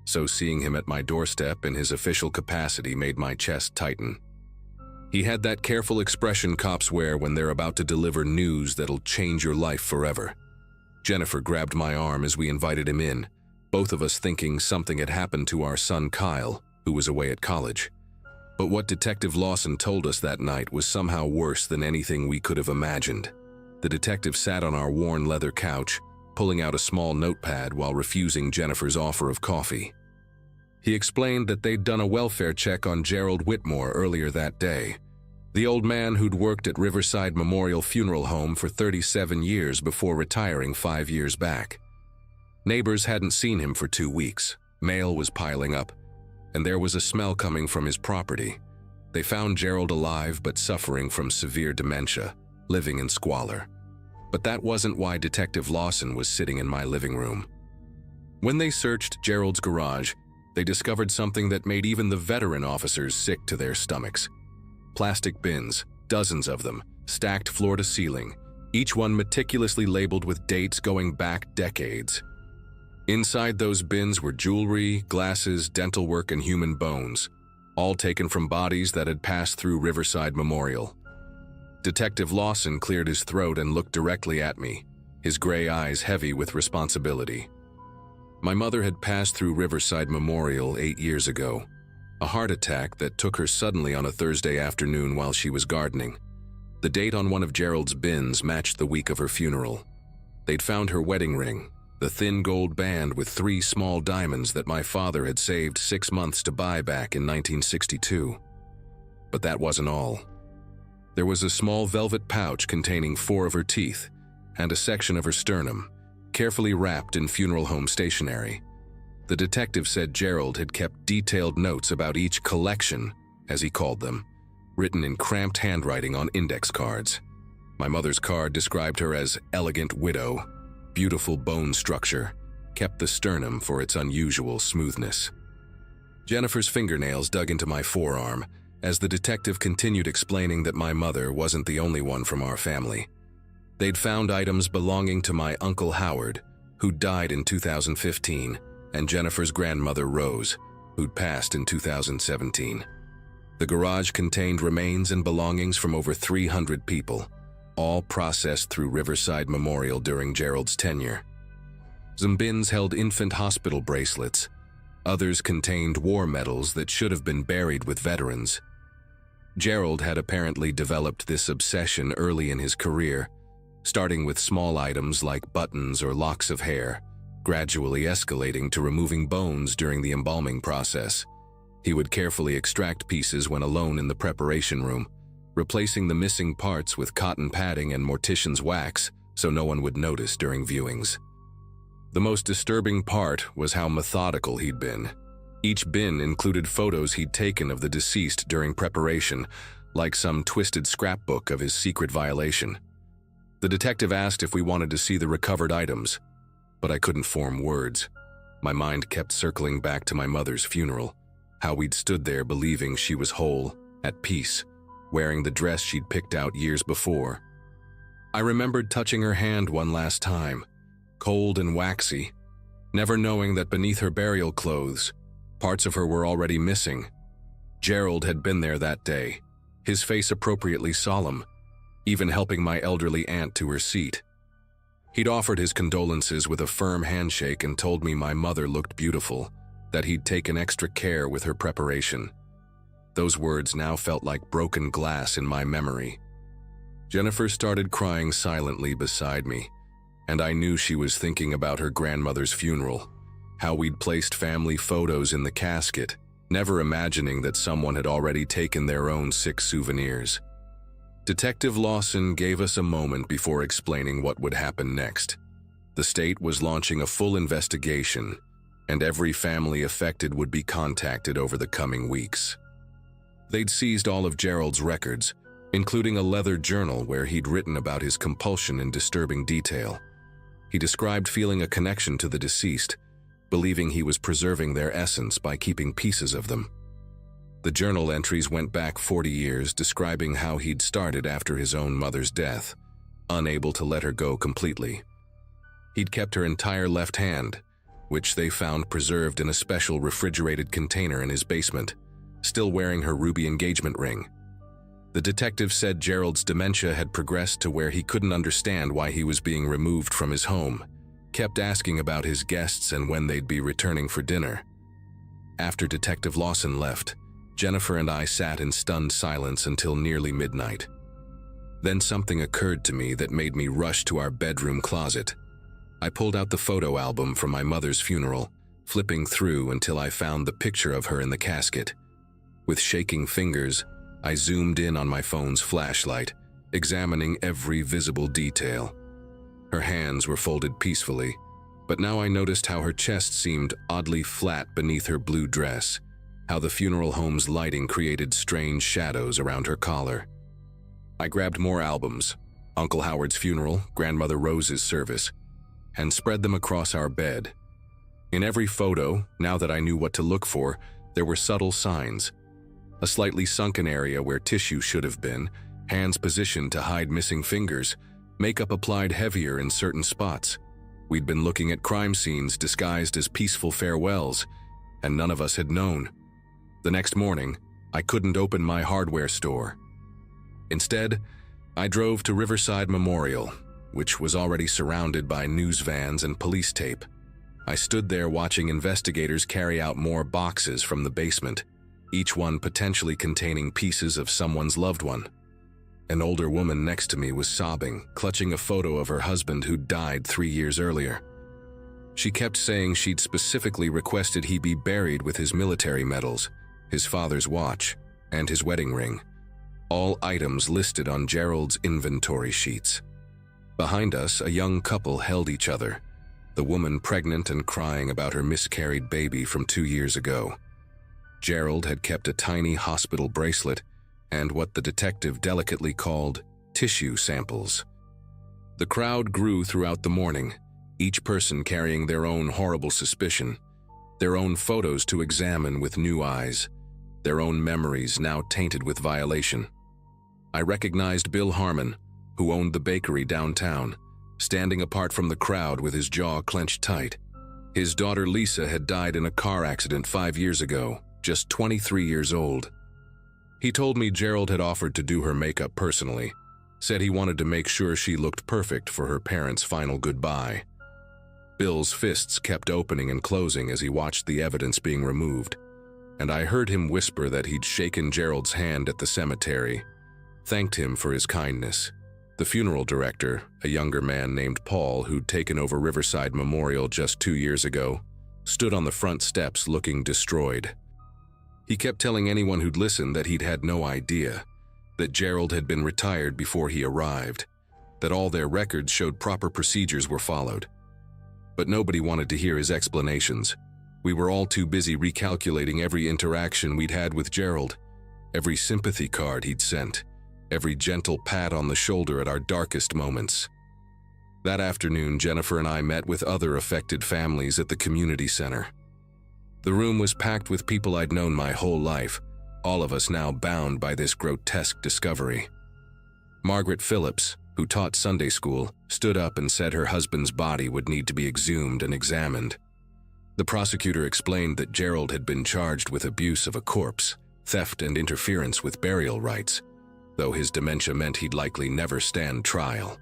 so seeing him at my doorstep in his official capacity made my chest tighten. He had that careful expression cops wear when they're about to deliver news that'll change your life forever. Jennifer grabbed my arm as we invited him in, both of us thinking something had happened to our son Kyle, who was away at college. But what Detective Lawson told us that night was somehow worse than anything we could have imagined. The detective sat on our worn leather couch, pulling out a small notepad while refusing Jennifer's offer of coffee. He explained that they'd done a welfare check on Gerald Whitmore earlier that day, the old man who'd worked at Riverside Memorial Funeral Home for 37 years before retiring 5 years back. Neighbors hadn't seen him for 2 weeks. Mail was piling up, and there was a smell coming from his property. They found Gerald alive but suffering from severe dementia, living in squalor. But that wasn't why Detective Lawson was sitting in my living room. When they searched Gerald's garage, they discovered something that made even the veteran officers sick to their stomachs. Plastic bins, dozens of them, stacked floor to ceiling, each one meticulously labeled with dates going back decades. Inside those bins were jewelry, glasses, dental work, and human bones, all taken from bodies that had passed through Riverside Memorial. Detective Lawson cleared his throat and looked directly at me, his gray eyes heavy with responsibility. My mother had passed through Riverside Memorial 8 years ago, a heart attack that took her suddenly on a Thursday afternoon while she was gardening. The date on one of Gerald's bins matched the week of her funeral. They'd found her wedding ring, the thin gold band with 3 small diamonds that my father had saved 6 months to buy back in 1962. But that wasn't all. There was a small velvet pouch containing 4 of her teeth and a section of her sternum, carefully wrapped in funeral home stationery. The detective said Gerald had kept detailed notes about each collection, as he called them, written in cramped handwriting on index cards. My mother's card described her as elegant widow, beautiful bone structure, kept the sternum for its unusual smoothness. Jennifer's fingernails dug into my forearm as the detective continued explaining that my mother wasn't the only one from our family. They'd found items belonging to my Uncle Howard, who died in 2015, and Jennifer's grandmother Rose, who'd passed in 2017. The garage contained remains and belongings from over 300 people, all processed through Riverside Memorial during Gerald's tenure. Some bins held infant hospital bracelets. Others contained war medals that should have been buried with veterans. Gerald had apparently developed this obsession early in his career, starting with small items like buttons or locks of hair, gradually escalating to removing bones during the embalming process. He would carefully extract pieces when alone in the preparation room, replacing the missing parts with cotton padding and mortician's wax so no one would notice during viewings. The most disturbing part was how methodical he'd been. Each bin included photos he'd taken of the deceased during preparation, like some twisted scrapbook of his secret violation. The detective asked if we wanted to see the recovered items, but I couldn't form words. My mind kept circling back to my mother's funeral, how we'd stood there believing she was whole, at peace, wearing the dress she'd picked out years before. I remembered touching her hand one last time, cold and waxy, never knowing that beneath her burial clothes, parts of her were already missing. Gerald had been there that day, his face appropriately solemn, even helping my elderly aunt to her seat. He'd offered his condolences with a firm handshake and told me my mother looked beautiful, that he'd taken extra care with her preparation. Those words now felt like broken glass in my memory. Jennifer started crying silently beside me, and I knew she was thinking about her grandmother's funeral, how we'd placed family photos in the casket, never imagining that someone had already taken their own 6 souvenirs. Detective Lawson gave us a moment before explaining what would happen next. The state was launching a full investigation, and every family affected would be contacted over the coming weeks. They'd seized all of Gerald's records, including a leather journal where he'd written about his compulsion in disturbing detail. He described feeling a connection to the deceased, believing he was preserving their essence by keeping pieces of them. The journal entries went back 40 years, describing how he'd started after his own mother's death, unable to let her go completely. He'd kept her entire left hand, which they found preserved in a special refrigerated container in his basement, still wearing her ruby engagement ring. The detective said Gerald's dementia had progressed to where he couldn't understand why he was being removed from his home, kept asking about his guests and when they'd be returning for dinner. After Detective Lawson left, Jennifer and I sat in stunned silence until nearly midnight. Then something occurred to me that made me rush to our bedroom closet. I pulled out the photo album from my mother's funeral, flipping through until I found the picture of her in the casket. With shaking fingers, I zoomed in on my phone's flashlight, examining every visible detail. Her hands were folded peacefully, But now I noticed how her chest seemed oddly flat beneath her blue dress, how the funeral home's lighting created strange shadows around her collar. I grabbed more albums, Uncle Howard's funeral, Grandmother Rose's service, and spread them across our bed. In every photo, now that I knew what to look for, there were subtle signs. A slightly sunken area where tissue should have been, hands positioned to hide missing fingers, makeup applied heavier in certain spots. We'd been looking at crime scenes disguised as peaceful farewells, and none of us had known. The next morning, I couldn't open my hardware store. Instead, I drove to Riverside Memorial, which was already surrounded by news vans and police tape. I stood there watching investigators carry out more boxes from the basement, each one potentially containing pieces of someone's loved one. An older woman next to me was sobbing, clutching a photo of her husband who died 3 years earlier. She kept saying she'd specifically requested he be buried with his military medals, his father's watch, and his wedding ring, all items listed on Gerald's inventory sheets. Behind us, a young couple held each other, the woman pregnant and crying about her miscarried baby from 2 years ago. Gerald had kept a tiny hospital bracelet and what the detective delicately called tissue samples. The crowd grew throughout the morning, each person carrying their own horrible suspicion, their own photos to examine with new eyes, their own memories now tainted with violation. I recognized Bill Harmon, who owned the bakery downtown, standing apart from the crowd with his jaw clenched tight. His daughter Lisa had died in a car accident 5 years ago, just 23 years old. He told me Gerald had offered to do her makeup personally, said he wanted to make sure she looked perfect for her parents' final goodbye. Bill's fists kept opening and closing as he watched the evidence being removed, and I heard him whisper that he'd shaken Gerald's hand at the cemetery, thanked him for his kindness. The funeral director, a younger man named Paul who'd taken over Riverside Memorial just 2 years ago, stood on the front steps looking destroyed. He kept telling anyone who'd listen that he'd had no idea, that Gerald had been retired before he arrived, that all their records showed proper procedures were followed. But nobody wanted to hear his explanations. We were all too busy recalculating every interaction we'd had with Gerald, every sympathy card he'd sent, every gentle pat on the shoulder at our darkest moments. That afternoon, Jennifer and I met with other affected families at the community center. The room was packed with people I'd known my whole life, all of us now bound by this grotesque discovery. Margaret Phillips, who taught Sunday school, stood up and said her husband's body would need to be exhumed and examined. The prosecutor explained that Gerald had been charged with abuse of a corpse, theft and interference with burial rites, though his dementia meant he'd likely never stand trial.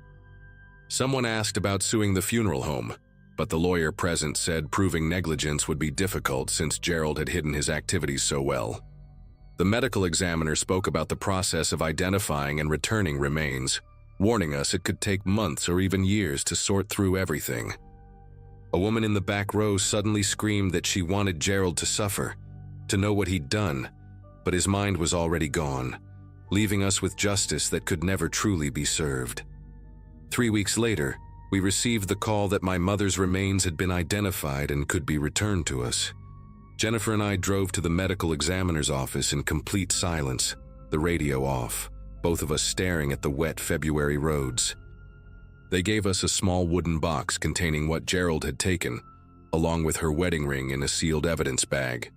Someone asked about suing the funeral home, but the lawyer present said proving negligence would be difficult since Gerald had hidden his activities so well. The medical examiner spoke about the process of identifying and returning remains, warning us it could take months or even years to sort through everything. A woman in the back row suddenly screamed that she wanted Gerald to suffer, to know what he'd done, but his mind was already gone, leaving us with justice that could never truly be served. 3 weeks later, we received the call that my mother's remains had been identified and could be returned to us. Jennifer and I drove to the medical examiner's office in complete silence, the radio off, both of us staring at the wet February roads. They gave us a small wooden box containing what Gerald had taken, along with her wedding ring in a sealed evidence bag.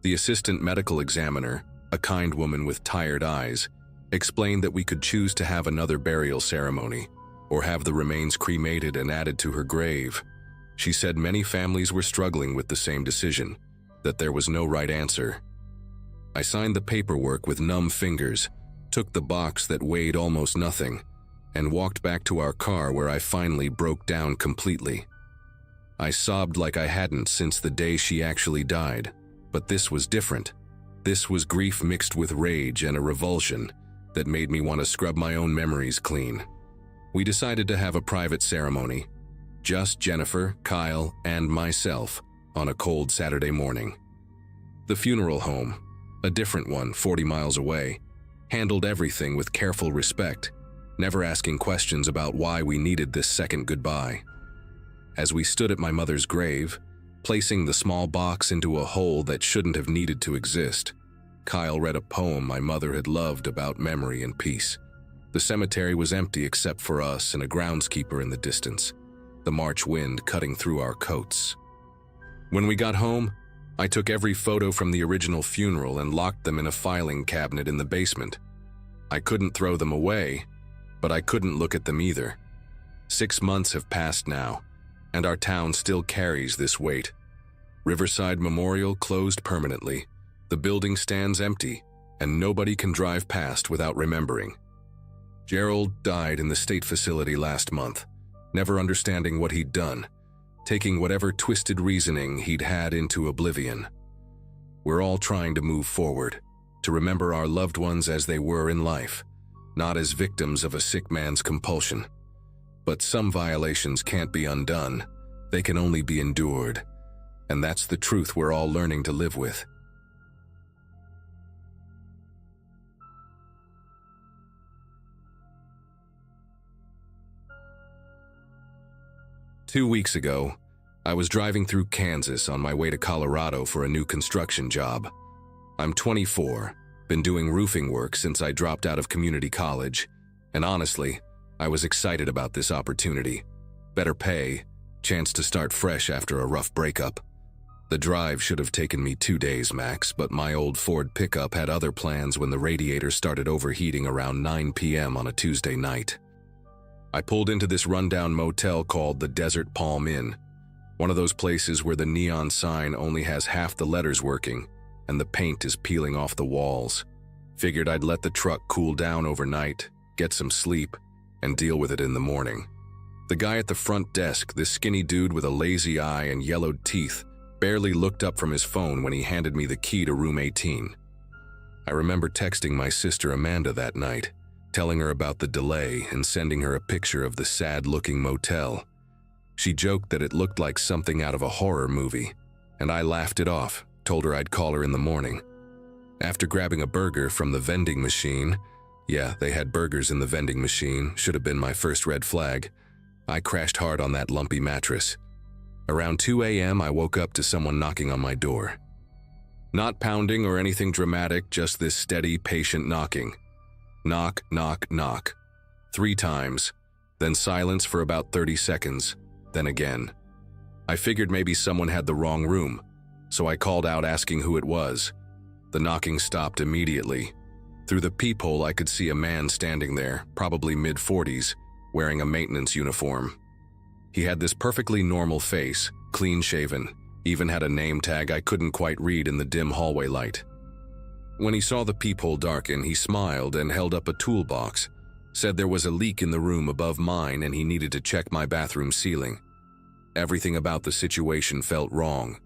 The assistant medical examiner, a kind woman with tired eyes, explained that we could choose to have another burial ceremony, or have the remains cremated and added to her grave. She said many families were struggling with the same decision, that there was no right answer. I signed the paperwork with numb fingers, took the box that weighed almost nothing, and walked back to our car where I finally broke down completely. I sobbed like I hadn't since the day she actually died, but this was different. This was grief mixed with rage and a revulsion that made me want to scrub my own memories clean. We decided to have a private ceremony, just Jennifer, Kyle, and myself, on a cold Saturday morning. The funeral home, a different one 40 miles away, handled everything with careful respect, never asking questions about why we needed this second goodbye. As we stood at my mother's grave, placing the small box into a hole that shouldn't have needed to exist, Kyle read a poem my mother had loved about memory and peace. The cemetery was empty except for us and a groundskeeper in the distance, the March wind cutting through our coats. When we got home, I took every photo from the original funeral and locked them in a filing cabinet in the basement. I couldn't throw them away, but I couldn't look at them either. 6 months have passed now, and our town still carries this weight. Riverside Memorial closed permanently. The building stands empty, and nobody can drive past without remembering. Gerald died in the state facility last month, never understanding what he'd done, taking whatever twisted reasoning he'd had into oblivion. We're all trying to move forward, to remember our loved ones as they were in life, not as victims of a sick man's compulsion. But some violations can't be undone, they can only be endured, and that's the truth we're all learning to live with. Two weeks ago, I was driving through Kansas on my way to Colorado for a new construction job. I'm 24, been doing roofing work since I dropped out of community college, and honestly, I was excited about this opportunity. Better pay, chance to start fresh after a rough breakup. The drive should have taken me 2 days max, but my old Ford pickup had other plans when the radiator started overheating around 9 p.m. on a Tuesday night. I pulled into this rundown motel called the Desert Palm Inn, one of those places where the neon sign only has half the letters working and the paint is peeling off the walls. Figured I'd let the truck cool down overnight, get some sleep, and deal with it in the morning. The guy at the front desk, this skinny dude with a lazy eye and yellowed teeth, barely looked up from his phone when he handed me the key to room 18. I remember texting my sister Amanda that night, telling her about the delay and sending her a picture of the sad-looking motel. She joked that it looked like something out of a horror movie, and I laughed it off, told her I'd call her in the morning. After grabbing a burger from the vending machine, yeah, they had burgers in the vending machine, should have been my first red flag, I crashed hard on that lumpy mattress. Around 2 a.m., I woke up to someone knocking on my door. Not pounding or anything dramatic, just this steady, patient knocking. Knock, knock, knock. 3 times, then silence for about 30 seconds, then again. I figured maybe someone had the wrong room, so I called out asking who it was. The knocking stopped immediately. Through the peephole, I could see a man standing there, probably mid-40s, wearing a maintenance uniform. He had this perfectly normal face, clean-shaven, even had a name tag I couldn't quite read in the dim hallway light. When he saw the peephole darken, he smiled and held up a toolbox, said there was a leak in the room above mine and he needed to check my bathroom ceiling. Everything about the situation felt wrong.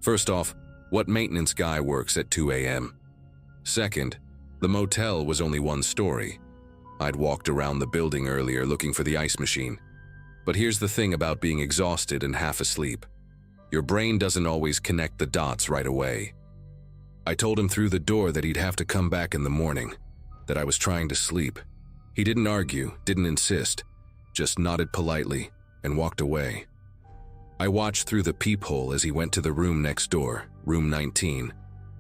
First off, what maintenance guy works at 2 a.m.? Second, the motel was only 1 story. I'd walked around the building earlier looking for the ice machine. But here's the thing about being exhausted and half asleep. Your brain doesn't always connect the dots right away. I told him through the door that he'd have to come back in the morning, that I was trying to sleep. He didn't argue, didn't insist, just nodded politely and walked away. I watched through the peephole as he went to the room next door, room 19,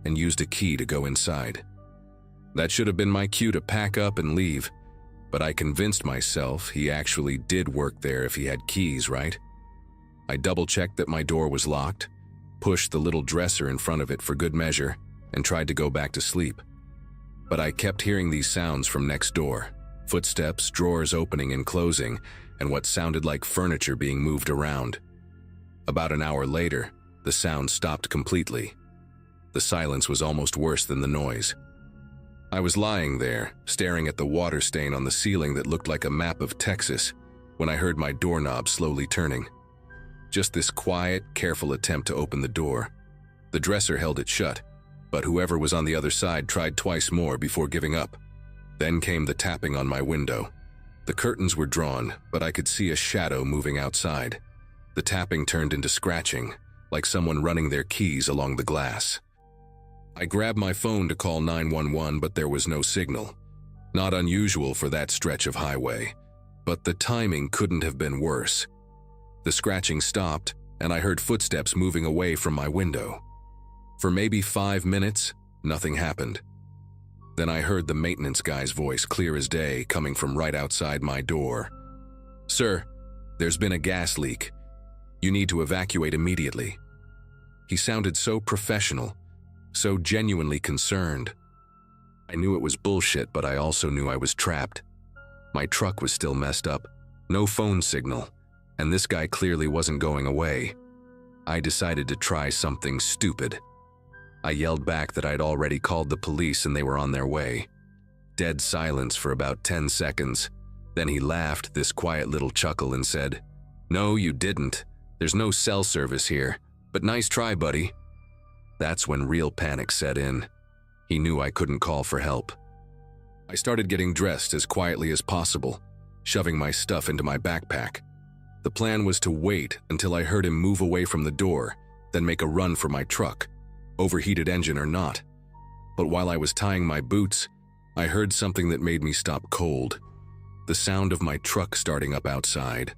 and used a key to go inside. That should have been my cue to pack up and leave, but I convinced myself he actually did work there if he had keys, right? I double-checked that my door was locked, pushed the little dresser in front of it for good measure, and tried to go back to sleep. But I kept hearing these sounds from next door, footsteps, drawers opening and closing, and what sounded like furniture being moved around. About an hour later, the sound stopped completely. The silence was almost worse than the noise. I was lying there, staring at the water stain on the ceiling that looked like a map of Texas, when I heard my doorknob slowly turning. Just this quiet, careful attempt to open the door. The dresser held it shut, but whoever was on the other side tried twice more before giving up. Then came the tapping on my window. The curtains were drawn, but I could see a shadow moving outside. The tapping turned into scratching, like someone running their keys along the glass. I grabbed my phone to call 911, but there was no signal. Not unusual for that stretch of highway, but the timing couldn't have been worse. The scratching stopped, and I heard footsteps moving away from my window. For maybe 5 minutes, nothing happened. Then I heard the maintenance guy's voice clear as day coming from right outside my door. "Sir, there's been a gas leak. You need to evacuate immediately." He sounded so professional, so genuinely concerned. I knew it was bullshit, but I also knew I was trapped. My truck was still messed up, no phone signal, and this guy clearly wasn't going away. I decided to try something stupid. I yelled back that I'd already called the police and they were on their way. Dead silence for about 10 seconds. Then he laughed this quiet little chuckle and said, "No, you didn't. There's no cell service here, but nice try, buddy." That's when real panic set in. He knew I couldn't call for help. I started getting dressed as quietly as possible, shoving my stuff into my backpack. The plan was to wait until I heard him move away from the door, then make a run for my truck, overheated engine or not. But while I was tying my boots, I heard something that made me stop cold. The sound of my truck starting up outside.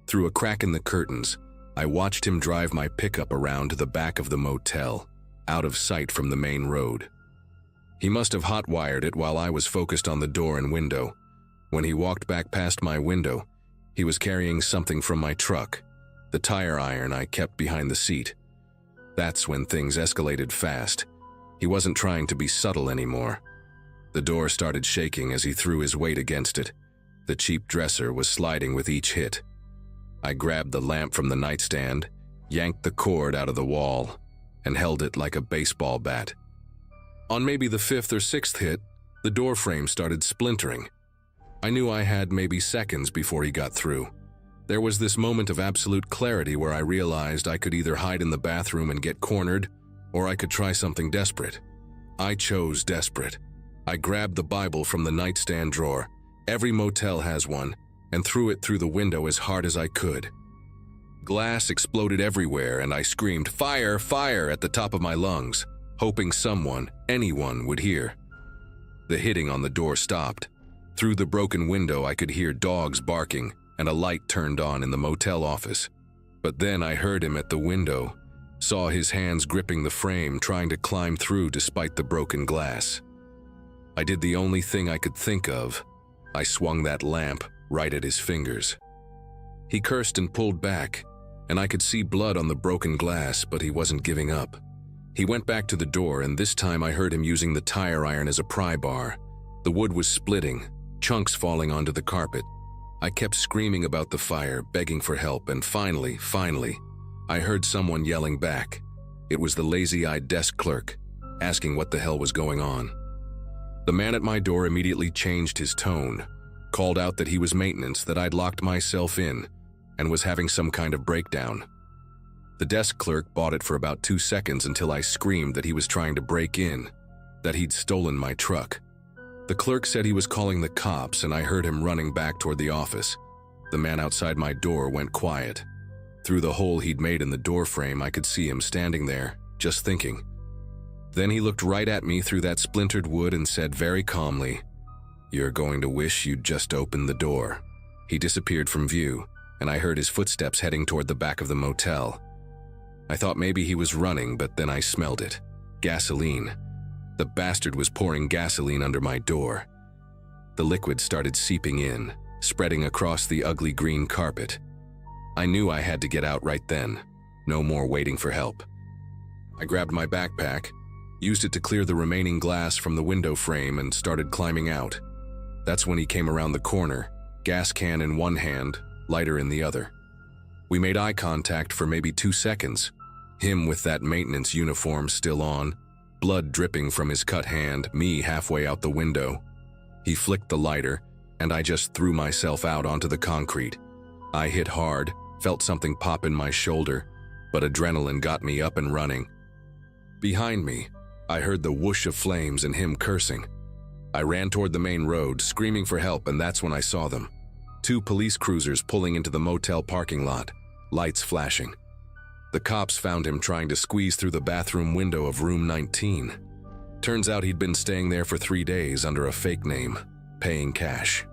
Through a crack in the curtains, I watched him drive my pickup around to the back of the motel, out of sight from the main road. He must have hot-wired it while I was focused on the door and window. When he walked back past my window, he was carrying something from my truck, the tire iron I kept behind the seat. That's when things escalated fast. He wasn't trying to be subtle anymore. The door started shaking as he threw his weight against it. The cheap dresser was sliding with each hit. I grabbed the lamp from the nightstand, yanked the cord out of the wall, and held it like a baseball bat. On maybe the 5th or 6th hit, the door frame started splintering. I knew I had maybe seconds before he got through. There was this moment of absolute clarity where I realized I could either hide in the bathroom and get cornered, or I could try something desperate. I chose desperate. I grabbed the Bible from the nightstand drawer, every motel has one, and threw it through the window as hard as I could. Glass exploded everywhere and I screamed, "Fire! Fire!" at the top of my lungs, hoping someone, anyone, would hear. The hitting on the door stopped. Through the broken window I could hear dogs barking and a light turned on in the motel office. But then I heard him at the window, saw his hands gripping the frame trying to climb through despite the broken glass. I did the only thing I could think of. I swung that lamp right at his fingers. He cursed and pulled back, and I could see blood on the broken glass, but he wasn't giving up. He went back to the door, and this time I heard him using the tire iron as a pry bar. The wood was splitting, chunks falling onto the carpet. I kept screaming about the fire, begging for help, and finally, I heard someone yelling back. It was the lazy-eyed desk clerk, asking what the hell was going on. The man at my door immediately changed his tone, called out that he was maintenance, that I'd locked myself in, and was having some kind of breakdown. The desk clerk bought it for about 2 seconds until I screamed that he was trying to break in, that he'd stolen my truck. The clerk said he was calling the cops, and I heard him running back toward the office. The man outside my door went quiet. Through the hole he'd made in the door frame, I could see him standing there, just thinking. Then he looked right at me through that splintered wood and said very calmly, "You're going to wish you'd just opened the door." He disappeared from view, and I heard his footsteps heading toward the back of the motel. I thought maybe he was running, but then I smelled it. Gasoline. The bastard was pouring gasoline under my door. The liquid started seeping in, spreading across the ugly green carpet. I knew I had to get out right then. No more waiting for help. I grabbed my backpack, used it to clear the remaining glass from the window frame, and started climbing out. That's when he came around the corner, gas can in one hand, lighter in the other. We made eye contact for maybe 2 seconds, him with that maintenance uniform still on, blood dripping from his cut hand, me halfway out the window. He flicked the lighter, and I just threw myself out onto the concrete. I hit hard, felt something pop in my shoulder, but adrenaline got me up and running. Behind me, I heard the whoosh of flames and him cursing. I ran toward the main road, screaming for help, and that's when I saw them. 2 police cruisers pulling into the motel parking lot, lights flashing. The cops found him trying to squeeze through the bathroom window of room 19. Turns out he'd been staying there for 3 days under a fake name, paying cash.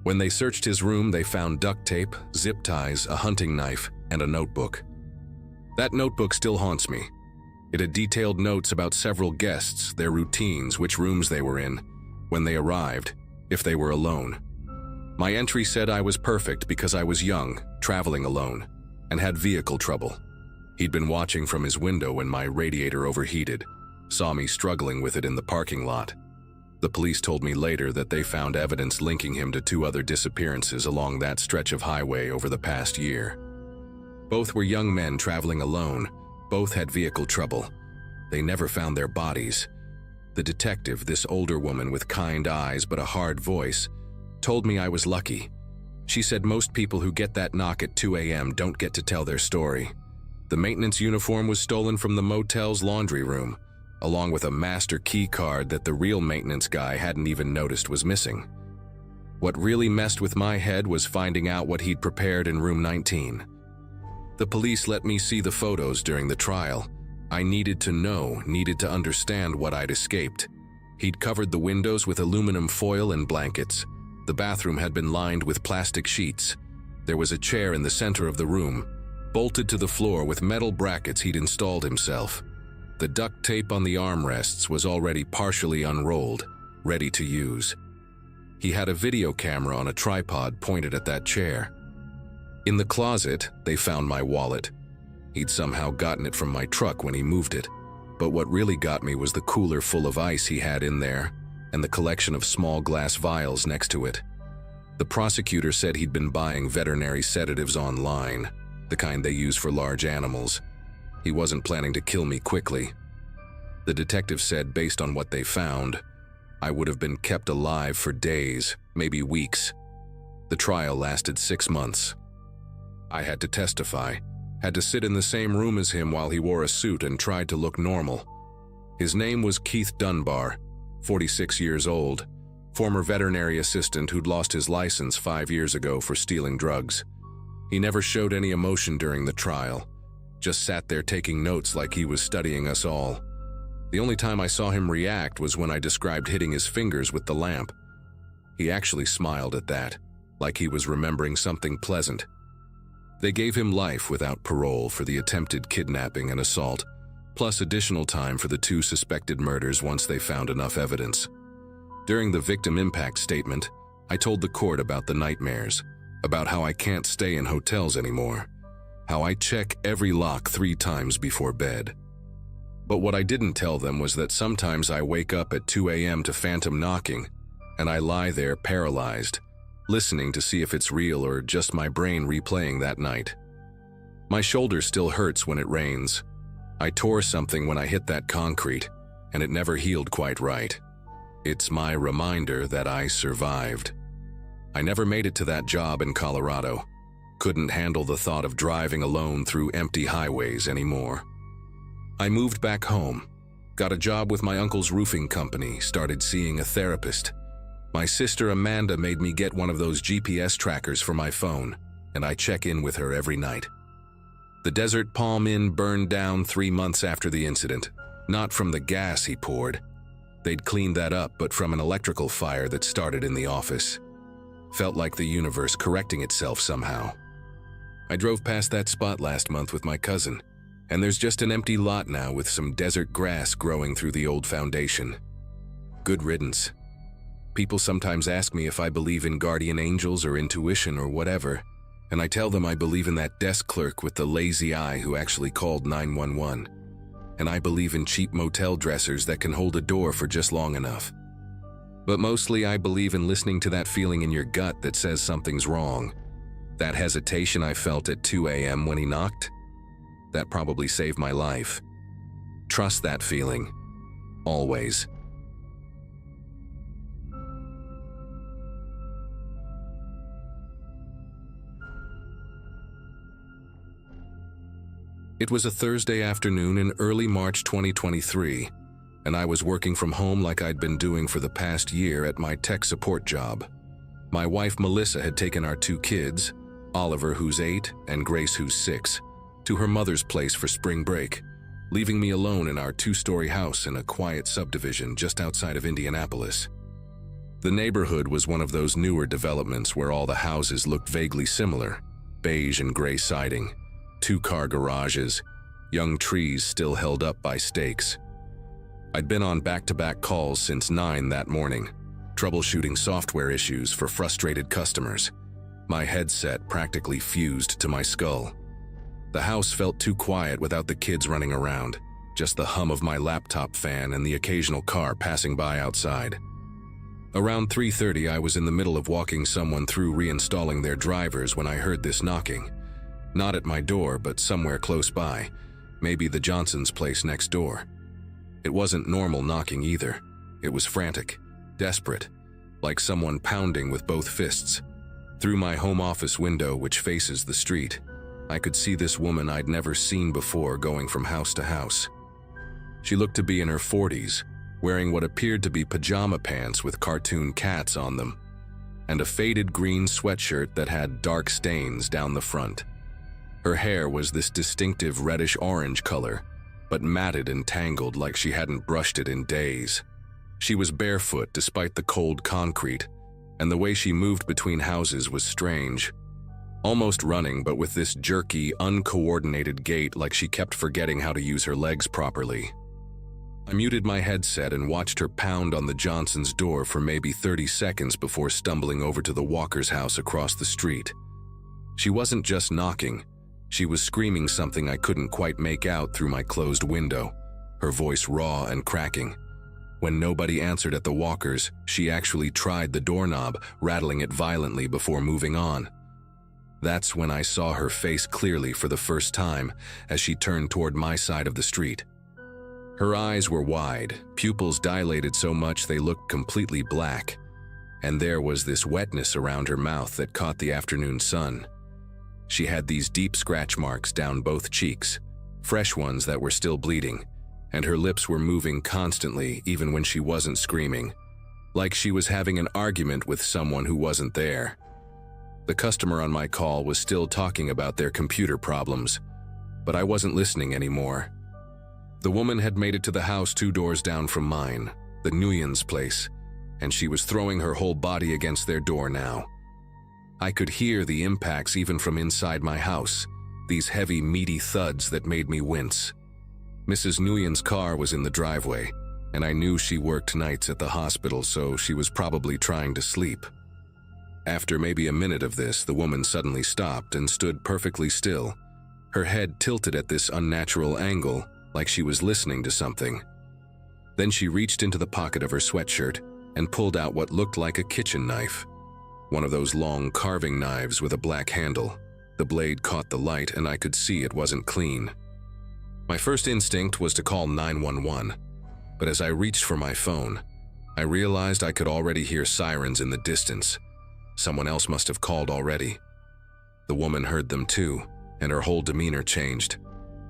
When they searched his room, they found duct tape, zip ties, a hunting knife, and a notebook. That notebook still haunts me. It had detailed notes about several guests, their routines, which rooms they were in, when they arrived, if they were alone. My entry said I was perfect because I was young, traveling alone, and had vehicle trouble. He'd been watching from his window when my radiator overheated, saw me struggling with it in the parking lot. The police told me later that they found evidence linking him to 2 other disappearances along that stretch of highway over the past year. Both were young men traveling alone. Both had vehicle trouble. They never found their bodies. The detective, this older woman with kind eyes but a hard voice, told me I was lucky. She said most people who get that knock at 2 a.m. don't get to tell their story. The maintenance uniform was stolen from the motel's laundry room, along with a master key card that the real maintenance guy hadn't even noticed was missing. What really messed with my head was finding out what he'd prepared in room 19. The police let me see the photos during the trial. I needed to know, needed to understand what I'd escaped. He'd covered the windows with aluminum foil and blankets. The bathroom had been lined with plastic sheets. There was a chair in the center of the room, bolted to the floor with metal brackets he'd installed himself. The duct tape on the armrests was already partially unrolled, ready to use. He had a video camera on a tripod pointed at that chair. In the closet, they found my wallet. He'd somehow gotten it from my truck when he moved it. But what really got me was the cooler full of ice he had in there, and the collection of small glass vials next to it. The prosecutor said he'd been buying veterinary sedatives online, the kind they use for large animals. He wasn't planning to kill me quickly. The detective said based on what they found, I would have been kept alive for days, maybe weeks. The trial lasted 6 months. I had to testify, had to sit in the same room as him while he wore a suit and tried to look normal. His name was Keith Dunbar, 46 years old, former veterinary assistant who'd lost his license 5 years ago for stealing drugs. He never showed any emotion during the trial, just sat there taking notes like he was studying us all. The only time I saw him react was when I described hitting his fingers with the lamp. He actually smiled at that, like he was remembering something pleasant. They gave him life without parole for the attempted kidnapping and assault, plus additional time for the 2 suspected murders once they found enough evidence. During the victim impact statement, I told the court about the nightmares, about how I can't stay in hotels anymore, how I check every lock 3 times before bed. But what I didn't tell them was that sometimes I wake up at 2 a.m. to phantom knocking, and I lie there paralyzed, listening to see if it's real or just my brain replaying that night. My shoulder still hurts when it rains. I tore something when I hit that concrete, and it never healed quite right. It's my reminder that I survived. I never made it to that job in Colorado. Couldn't handle the thought of driving alone through empty highways anymore. I moved back home, got a job with my uncle's roofing company, started seeing a therapist. My sister Amanda made me get one of those GPS trackers for my phone, and I check in with her every night. The Desert Palm Inn burned down 3 months after the incident, not from the gas he poured. They'd cleaned that up, but from an electrical fire that started in the office. Felt like the universe correcting itself somehow. I drove past that spot last month with my cousin, and there's just an empty lot now with some desert grass growing through the old foundation. Good riddance. People sometimes ask me if I believe in guardian angels or intuition or whatever, and I tell them I believe in that desk clerk with the lazy eye who actually called 911. And I believe in cheap motel dressers that can hold a door for just long enough. But mostly I believe in listening to that feeling in your gut that says something's wrong. That hesitation I felt at 2 a.m. when he knocked, that probably saved my life. Trust that feeling. Always. It was a Thursday afternoon in early March 2023, and I was working from home like I'd been doing for the past year at my tech support job. My wife Melissa had taken our 2 kids, Oliver who's 8 and Grace who's 6, to her mother's place for spring break, leaving me alone in our 2-story house in a quiet subdivision just outside of Indianapolis. The neighborhood was one of those newer developments where all the houses looked vaguely similar, beige and gray siding, two-car garages, young trees still held up by stakes. I'd been on back-to-back calls since 9 that morning, troubleshooting software issues for frustrated customers. My headset practically fused to my skull. The house felt too quiet without the kids running around, just the hum of my laptop fan and the occasional car passing by outside. Around 3:30, I was in the middle of walking someone through reinstalling their drivers when I heard this knocking. Not at my door, but somewhere close by, maybe the Johnson's place next door. It wasn't normal knocking either. It was frantic, desperate, like someone pounding with both fists. Through my home office window, which faces the street, I could see this woman I'd never seen before going from house to house. She looked to be in her 40s, wearing what appeared to be pajama pants with cartoon cats on them, and a faded green sweatshirt that had dark stains down the front. Her hair was this distinctive reddish-orange color, but matted and tangled like she hadn't brushed it in days. She was barefoot despite the cold concrete, and the way she moved between houses was strange. Almost running, but with this jerky, uncoordinated gait like she kept forgetting how to use her legs properly. I muted my headset and watched her pound on the Johnson's door for maybe 30 seconds before stumbling over to the Walker's house across the street. She wasn't just knocking. She was screaming something I couldn't quite make out through my closed window, her voice raw and cracking. When nobody answered at the Walkers, she actually tried the doorknob, rattling it violently before moving on. That's when I saw her face clearly for the first time as she turned toward my side of the street. Her eyes were wide, pupils dilated so much they looked completely black, and there was this wetness around her mouth that caught the afternoon sun. She had these deep scratch marks down both cheeks, fresh ones that were still bleeding, and her lips were moving constantly even when she wasn't screaming, like she was having an argument with someone who wasn't there. The customer on my call was still talking about their computer problems, but I wasn't listening anymore. The woman had made it to the house 2 doors down from mine, the Nguyen's place, and she was throwing her whole body against their door now. I could hear the impacts even from inside my house, these heavy, meaty thuds that made me wince. Mrs. Nguyen's car was in the driveway, and I knew she worked nights at the hospital, so she was probably trying to sleep. After maybe a minute of this, the woman suddenly stopped and stood perfectly still, her head tilted at this unnatural angle, like she was listening to something. Then she reached into the pocket of her sweatshirt and pulled out what looked like a kitchen knife. One of those long carving knives with a black handle. The blade caught the light and I could see it wasn't clean. My first instinct was to call 911, but as I reached for my phone, I realized I could already hear sirens in the distance. Someone else must have called already. The woman heard them too, and her whole demeanor changed.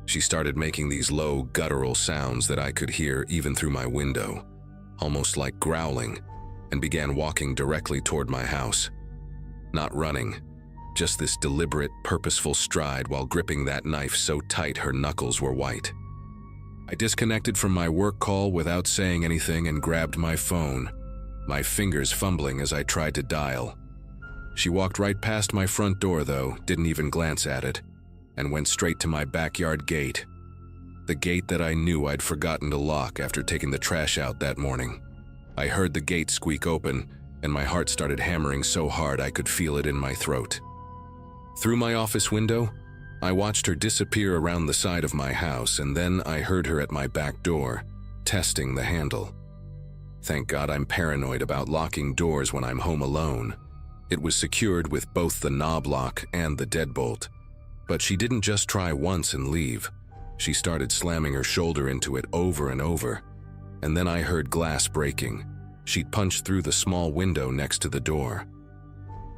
She started making these low, guttural sounds that I could hear even through my window, almost like growling, and began walking directly toward my house. Not running, just this deliberate, purposeful stride while gripping that knife so tight her knuckles were white. I disconnected from my work call without saying anything and grabbed my phone, my fingers fumbling as I tried to dial. She walked right past my front door though, didn't even glance at it, and went straight to my backyard gate. The gate that I knew I'd forgotten to lock after taking the trash out that morning. I heard the gate squeak open, and my heart started hammering so hard I could feel it in my throat. Through my office window, I watched her disappear around the side of my house, and then I heard her at my back door, testing the handle. Thank God I'm paranoid about locking doors when I'm home alone. It was secured with both the knob lock and the deadbolt. But she didn't just try once and leave. She started slamming her shoulder into it over and over. And then I heard glass breaking. She'd punched through the small window next to the door.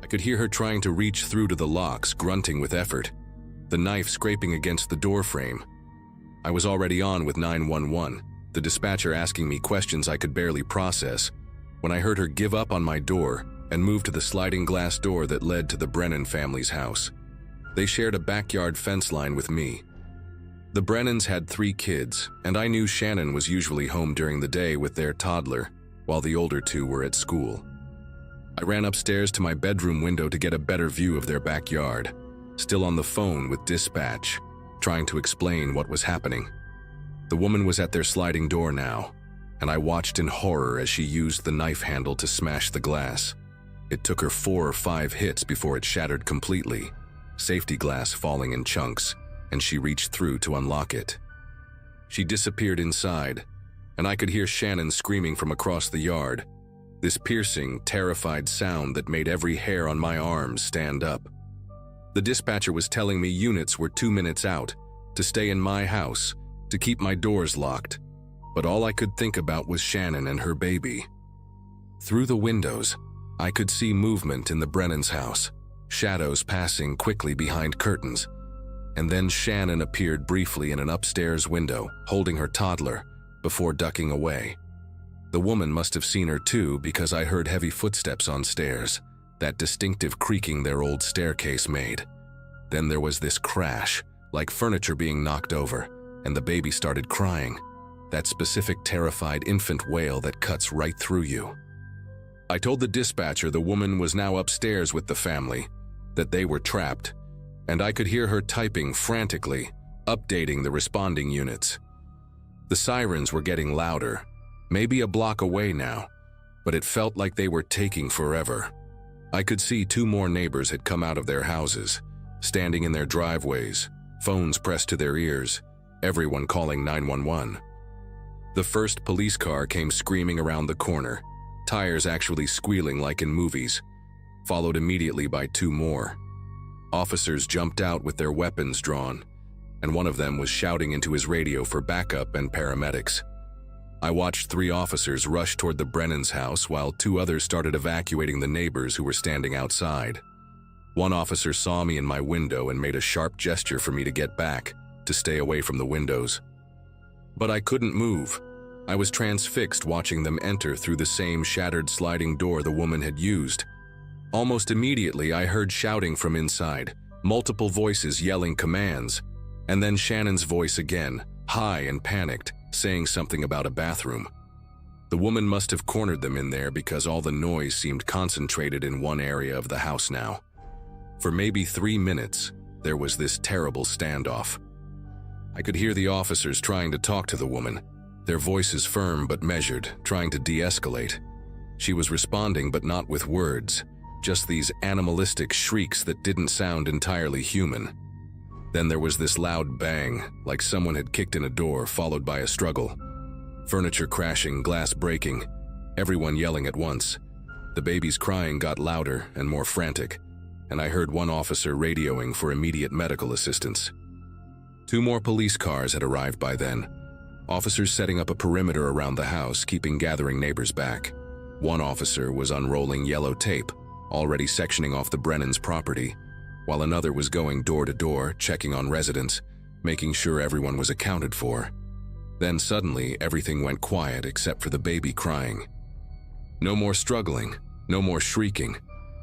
I could hear her trying to reach through to the locks, grunting with effort, the knife scraping against the door frame. I was already on with 911, the dispatcher asking me questions I could barely process, when I heard her give up on my door and move to the sliding glass door that led to the Brennan family's house. They shared a backyard fence line with me. The Brennans had 3 kids, and I knew Shannon was usually home during the day with their toddler, while the older 2 were at school. I ran upstairs to my bedroom window to get a better view of their backyard, still on the phone with dispatch, trying to explain what was happening. The woman was at their sliding door now, and I watched in horror as she used the knife handle to smash the glass. It took her 4 or 5 hits before it shattered completely, safety glass falling in chunks, and she reached through to unlock it. She disappeared inside, and I could hear Shannon screaming from across the yard, this piercing, terrified sound that made every hair on my arms stand up. The dispatcher was telling me units were 2 minutes out, to stay in my house, to keep my doors locked, but all I could think about was Shannon and her baby. Through the windows, I could see movement in the Brennan's house, shadows passing quickly behind curtains, and then Shannon appeared briefly in an upstairs window, holding her toddler, before ducking away. The woman must have seen her too, because I heard heavy footsteps on stairs, that distinctive creaking their old staircase made. Then there was this crash, like furniture being knocked over, and the baby started crying, that specific terrified infant wail that cuts right through you. I told the dispatcher the woman was now upstairs with the family, that they were trapped, and I could hear her typing frantically, updating the responding units. The sirens were getting louder, maybe a block away now, but it felt like they were taking forever. I could see 2 more neighbors had come out of their houses, standing in their driveways, phones pressed to their ears, everyone calling 911. The first police car came screaming around the corner, tires actually squealing like in movies, followed immediately by 2 more. Officers jumped out with their weapons drawn, and one of them was shouting into his radio for backup and paramedics. I watched 3 officers rush toward the Brennan's house while 2 others started evacuating the neighbors who were standing outside. One officer saw me in my window and made a sharp gesture for me to get back, to stay away from the windows. But I couldn't move. I was transfixed watching them enter through the same shattered sliding door the woman had used. Almost immediately, I heard shouting from inside, multiple voices yelling commands, and then Shannon's voice again, high and panicked, saying something about a bathroom. The woman must have cornered them in there because all the noise seemed concentrated in one area of the house now. For maybe 3 minutes, there was this terrible standoff. I could hear the officers trying to talk to the woman, their voices firm but measured, trying to de-escalate. She was responding but not with words, just these animalistic shrieks that didn't sound entirely human. Then there was this loud bang, like someone had kicked in a door, followed by a struggle. Furniture crashing, glass breaking, everyone yelling at once. The baby's crying got louder and more frantic, and I heard one officer radioing for immediate medical assistance. 2 more police cars had arrived by then, officers setting up a perimeter around the house, keeping gathering neighbors back. One officer was unrolling yellow tape, already sectioning off the Brennan's property, while another was going door to door, checking on residents, making sure everyone was accounted for. Then suddenly, everything went quiet except for the baby crying. No more struggling, no more shrieking,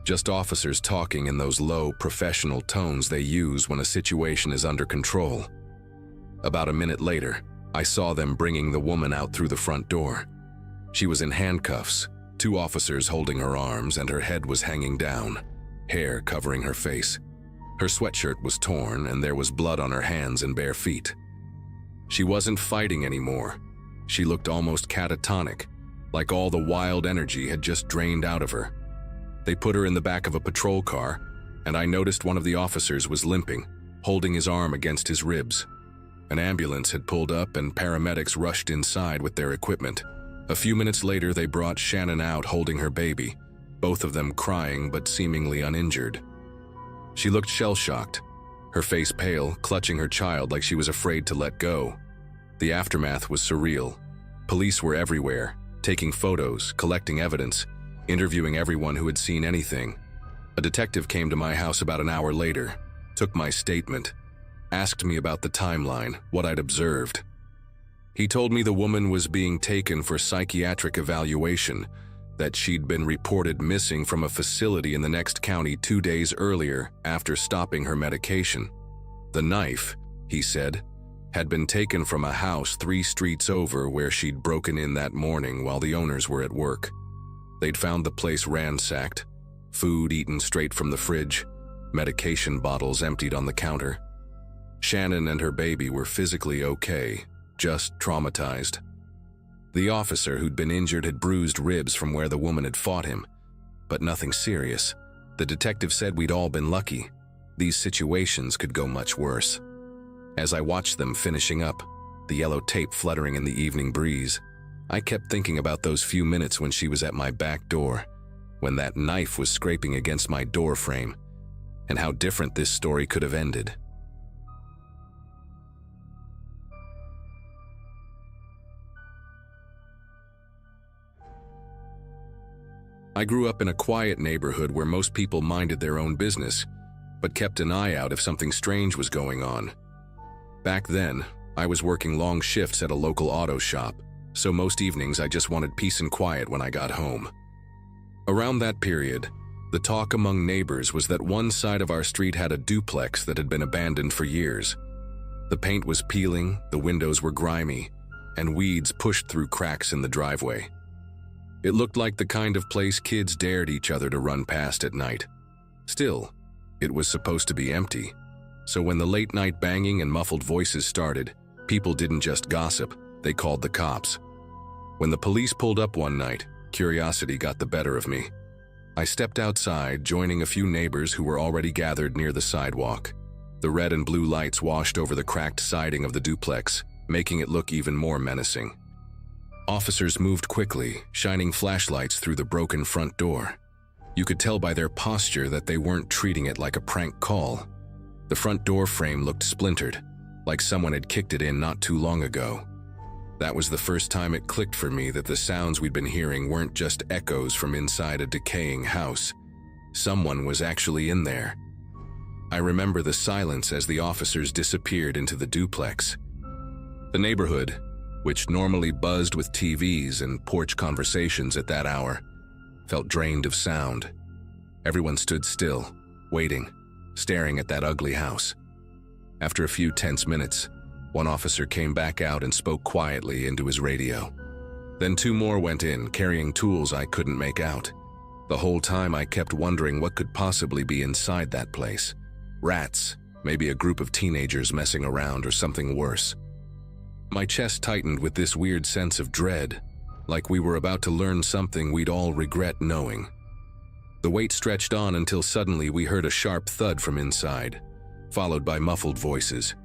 just officers talking in those low, professional tones they use when a situation is under control. About a minute later, I saw them bringing the woman out through the front door. She was in handcuffs, 2 officers holding her arms, and her head was hanging down, hair covering her face. Her sweatshirt was torn, and there was blood on her hands and bare feet. She wasn't fighting anymore. She looked almost catatonic, like all the wild energy had just drained out of her. They put her in the back of a patrol car, and I noticed one of the officers was limping, holding his arm against his ribs. An ambulance had pulled up, and paramedics rushed inside with their equipment. A few minutes later, they brought Shannon out holding her baby, both of them crying but seemingly uninjured. She looked shell-shocked, her face pale, clutching her child like she was afraid to let go. The aftermath was surreal. Police were everywhere, taking photos, collecting evidence, interviewing everyone who had seen anything. A detective came to my house about an hour later, took my statement, asked me about the timeline, what I'd observed. He told me the woman was being taken for psychiatric evaluation, that she'd been reported missing from a facility in the next county 2 days earlier after stopping her medication. The knife, he said, had been taken from a house 3 streets over where she'd broken in that morning while the owners were at work. They'd found the place ransacked, food eaten straight from the fridge, medication bottles emptied on the counter. Shannon and her baby were physically okay, just traumatized. The officer who'd been injured had bruised ribs from where the woman had fought him, but nothing serious. The detective said we'd all been lucky. These situations could go much worse. As I watched them finishing up, the yellow tape fluttering in the evening breeze, I kept thinking about those few minutes when she was at my back door, when that knife was scraping against my door frame, and how different this story could have ended. I grew up in a quiet neighborhood where most people minded their own business, but kept an eye out if something strange was going on. Back then, I was working long shifts at a local auto shop, so most evenings I just wanted peace and quiet when I got home. Around that period, the talk among neighbors was that one side of our street had a duplex that had been abandoned for years. The paint was peeling, the windows were grimy, and weeds pushed through cracks in the driveway. It looked like the kind of place kids dared each other to run past at night. Still, it was supposed to be empty, so when the late-night banging and muffled voices started, people didn't just gossip, they called the cops. When the police pulled up one night, curiosity got the better of me. I stepped outside, joining a few neighbors who were already gathered near the sidewalk. The red and blue lights washed over the cracked siding of the duplex, making it look even more menacing. Officers moved quickly, shining flashlights through the broken front door. You could tell by their posture that they weren't treating it like a prank call. The front door frame looked splintered, like someone had kicked it in not too long ago. That was the first time it clicked for me that the sounds we'd been hearing weren't just echoes from inside a decaying house. Someone was actually in there. I remember the silence as the officers disappeared into the duplex. The neighborhood, which normally buzzed with TVs and porch conversations at that hour, felt drained of sound. Everyone stood still, waiting, staring at that ugly house. After a few tense minutes, one officer came back out and spoke quietly into his radio. Then two more went in, carrying tools I couldn't make out. The whole time I kept wondering what could possibly be inside that place. Rats, maybe a group of teenagers messing around, or something worse. My chest tightened with this weird sense of dread, like we were about to learn something we'd all regret knowing. The wait stretched on until suddenly we heard a sharp thud from inside, followed by muffled voices.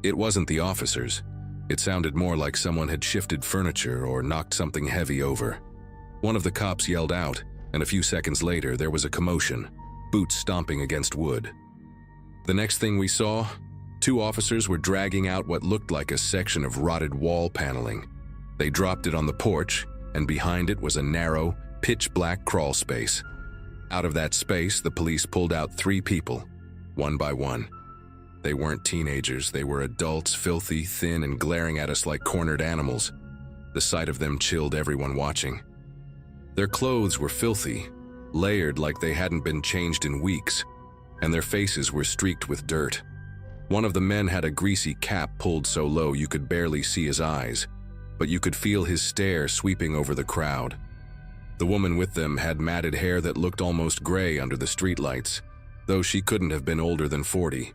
It wasn't the officers. It sounded more like someone had shifted furniture or knocked something heavy over. One of the cops yelled out, and a few seconds later there was a commotion, boots stomping against wood. The next thing we saw, two officers were dragging out what looked like a section of rotted wall paneling. They dropped it on the porch, and behind it was a narrow, pitch-black crawl space. Out of that space, the police pulled out 3 people, one by one. They weren't teenagers, they were adults, filthy, thin, and glaring at us like cornered animals. The sight of them chilled everyone watching. Their clothes were filthy, layered like they hadn't been changed in weeks, and their faces were streaked with dirt. One of the men had a greasy cap pulled so low you could barely see his eyes, but you could feel his stare sweeping over the crowd. The woman with them had matted hair that looked almost gray under the streetlights, though she couldn't have been older than 40.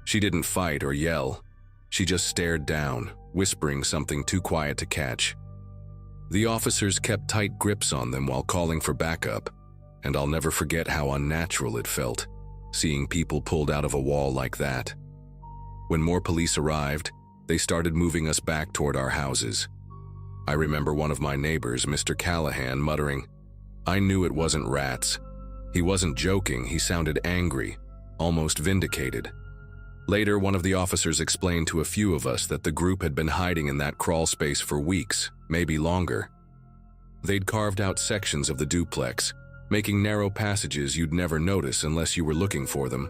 She didn't fight or yell. She just stared down, whispering something too quiet to catch. The officers kept tight grips on them while calling for backup, and I'll never forget how unnatural it felt, seeing people pulled out of a wall like that. When more police arrived, they started moving us back toward our houses. I remember one of my neighbors, Mr. Callahan, muttering, "I knew it wasn't rats." He wasn't joking, he sounded angry, almost vindicated. Later, one of the officers explained to a few of us that the group had been hiding in that crawl space for weeks, maybe longer. They'd carved out sections of the duplex, making narrow passages you'd never notice unless you were looking for them.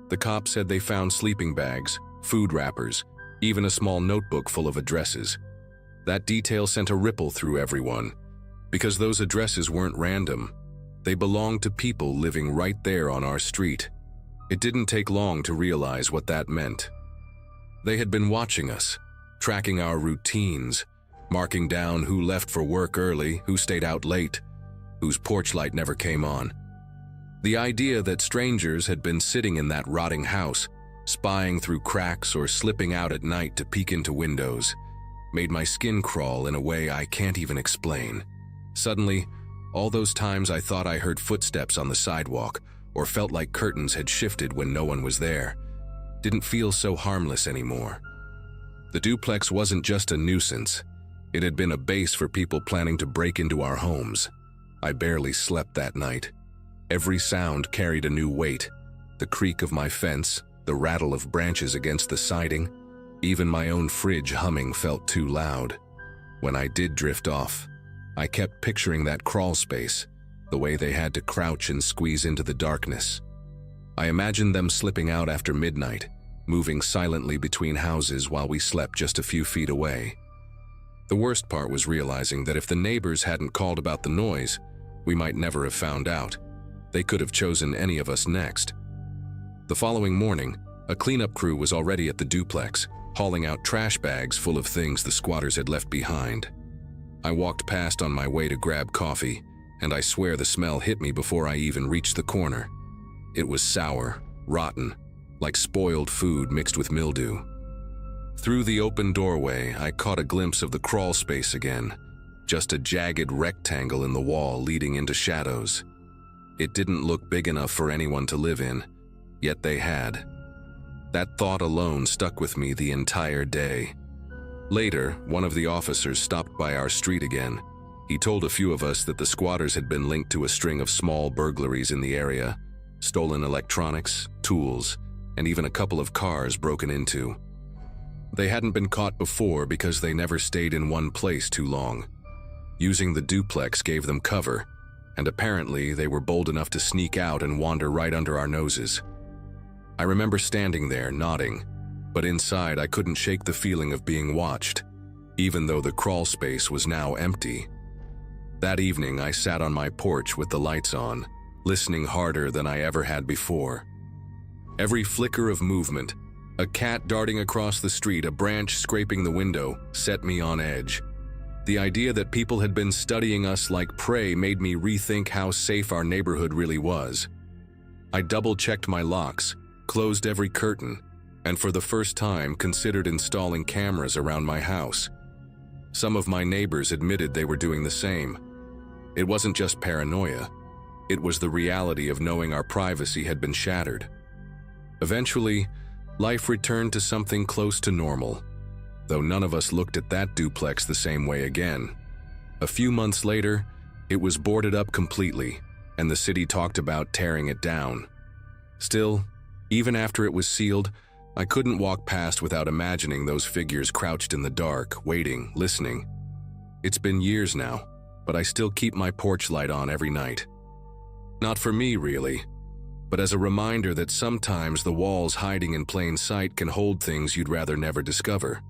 The cops said they found sleeping bags, food wrappers, even a small notebook full of addresses. That detail sent a ripple through everyone, because those addresses weren't random. They belonged to people living right there on our street. It didn't take long to realize what that meant. They had been watching us, tracking our routines, marking down who left for work early, who stayed out late, whose porch light never came on. The idea that strangers had been sitting in that rotting house, spying through cracks or slipping out at night to peek into windows, made my skin crawl in a way I can't even explain. Suddenly, all those times I thought I heard footsteps on the sidewalk or felt like curtains had shifted when no one was there didn't feel so harmless anymore. The duplex wasn't just a nuisance. It had been a base for people planning to break into our homes. I barely slept that night. Every sound carried a new weight. The creak of my fence, the rattle of branches against the siding, even my own fridge humming felt too loud. When I did drift off, I kept picturing that crawl space, the way they had to crouch and squeeze into the darkness. I imagined them slipping out after midnight, moving silently between houses while we slept just a few feet away. The worst part was realizing that if the neighbors hadn't called about the noise, we might never have found out. They could have chosen any of us next. The following morning, a cleanup crew was already at the duplex, hauling out trash bags full of things the squatters had left behind. I walked past on my way to grab coffee, and I swear the smell hit me before I even reached the corner. It was sour, rotten, like spoiled food mixed with mildew. Through the open doorway, I caught a glimpse of the crawl space again, just a jagged rectangle in the wall leading into shadows. It didn't look big enough for anyone to live in, yet they had. That thought alone stuck with me the entire day. Later, one of the officers stopped by our street again. He told a few of us that the squatters had been linked to a string of small burglaries in the area, stolen electronics, tools, and even a couple of cars broken into. They hadn't been caught before because they never stayed in one place too long. Using the duplex gave them cover, and apparently they were bold enough to sneak out and wander right under our noses. I remember standing there, nodding, but inside I couldn't shake the feeling of being watched, even though the crawl space was now empty. That evening I sat on my porch with the lights on, listening harder than I ever had before. Every flicker of movement, a cat darting across the street, a branch scraping the window, set me on edge. The idea that people had been studying us like prey made me rethink how safe our neighborhood really was. I double-checked my locks, closed every curtain, and for the first time considered installing cameras around my house. Some of my neighbors admitted they were doing the same. It wasn't just paranoia. It was the reality of knowing our privacy had been shattered. Eventually, life returned to something close to normal, though none of us looked at that duplex the same way again. A few months later, it was boarded up completely, and the city talked about tearing it down. Still, even after it was sealed, I couldn't walk past without imagining those figures crouched in the dark, waiting, listening. It's been years now, but I still keep my porch light on every night. Not for me, really, but as a reminder that sometimes the walls hiding in plain sight can hold things you'd rather never discover.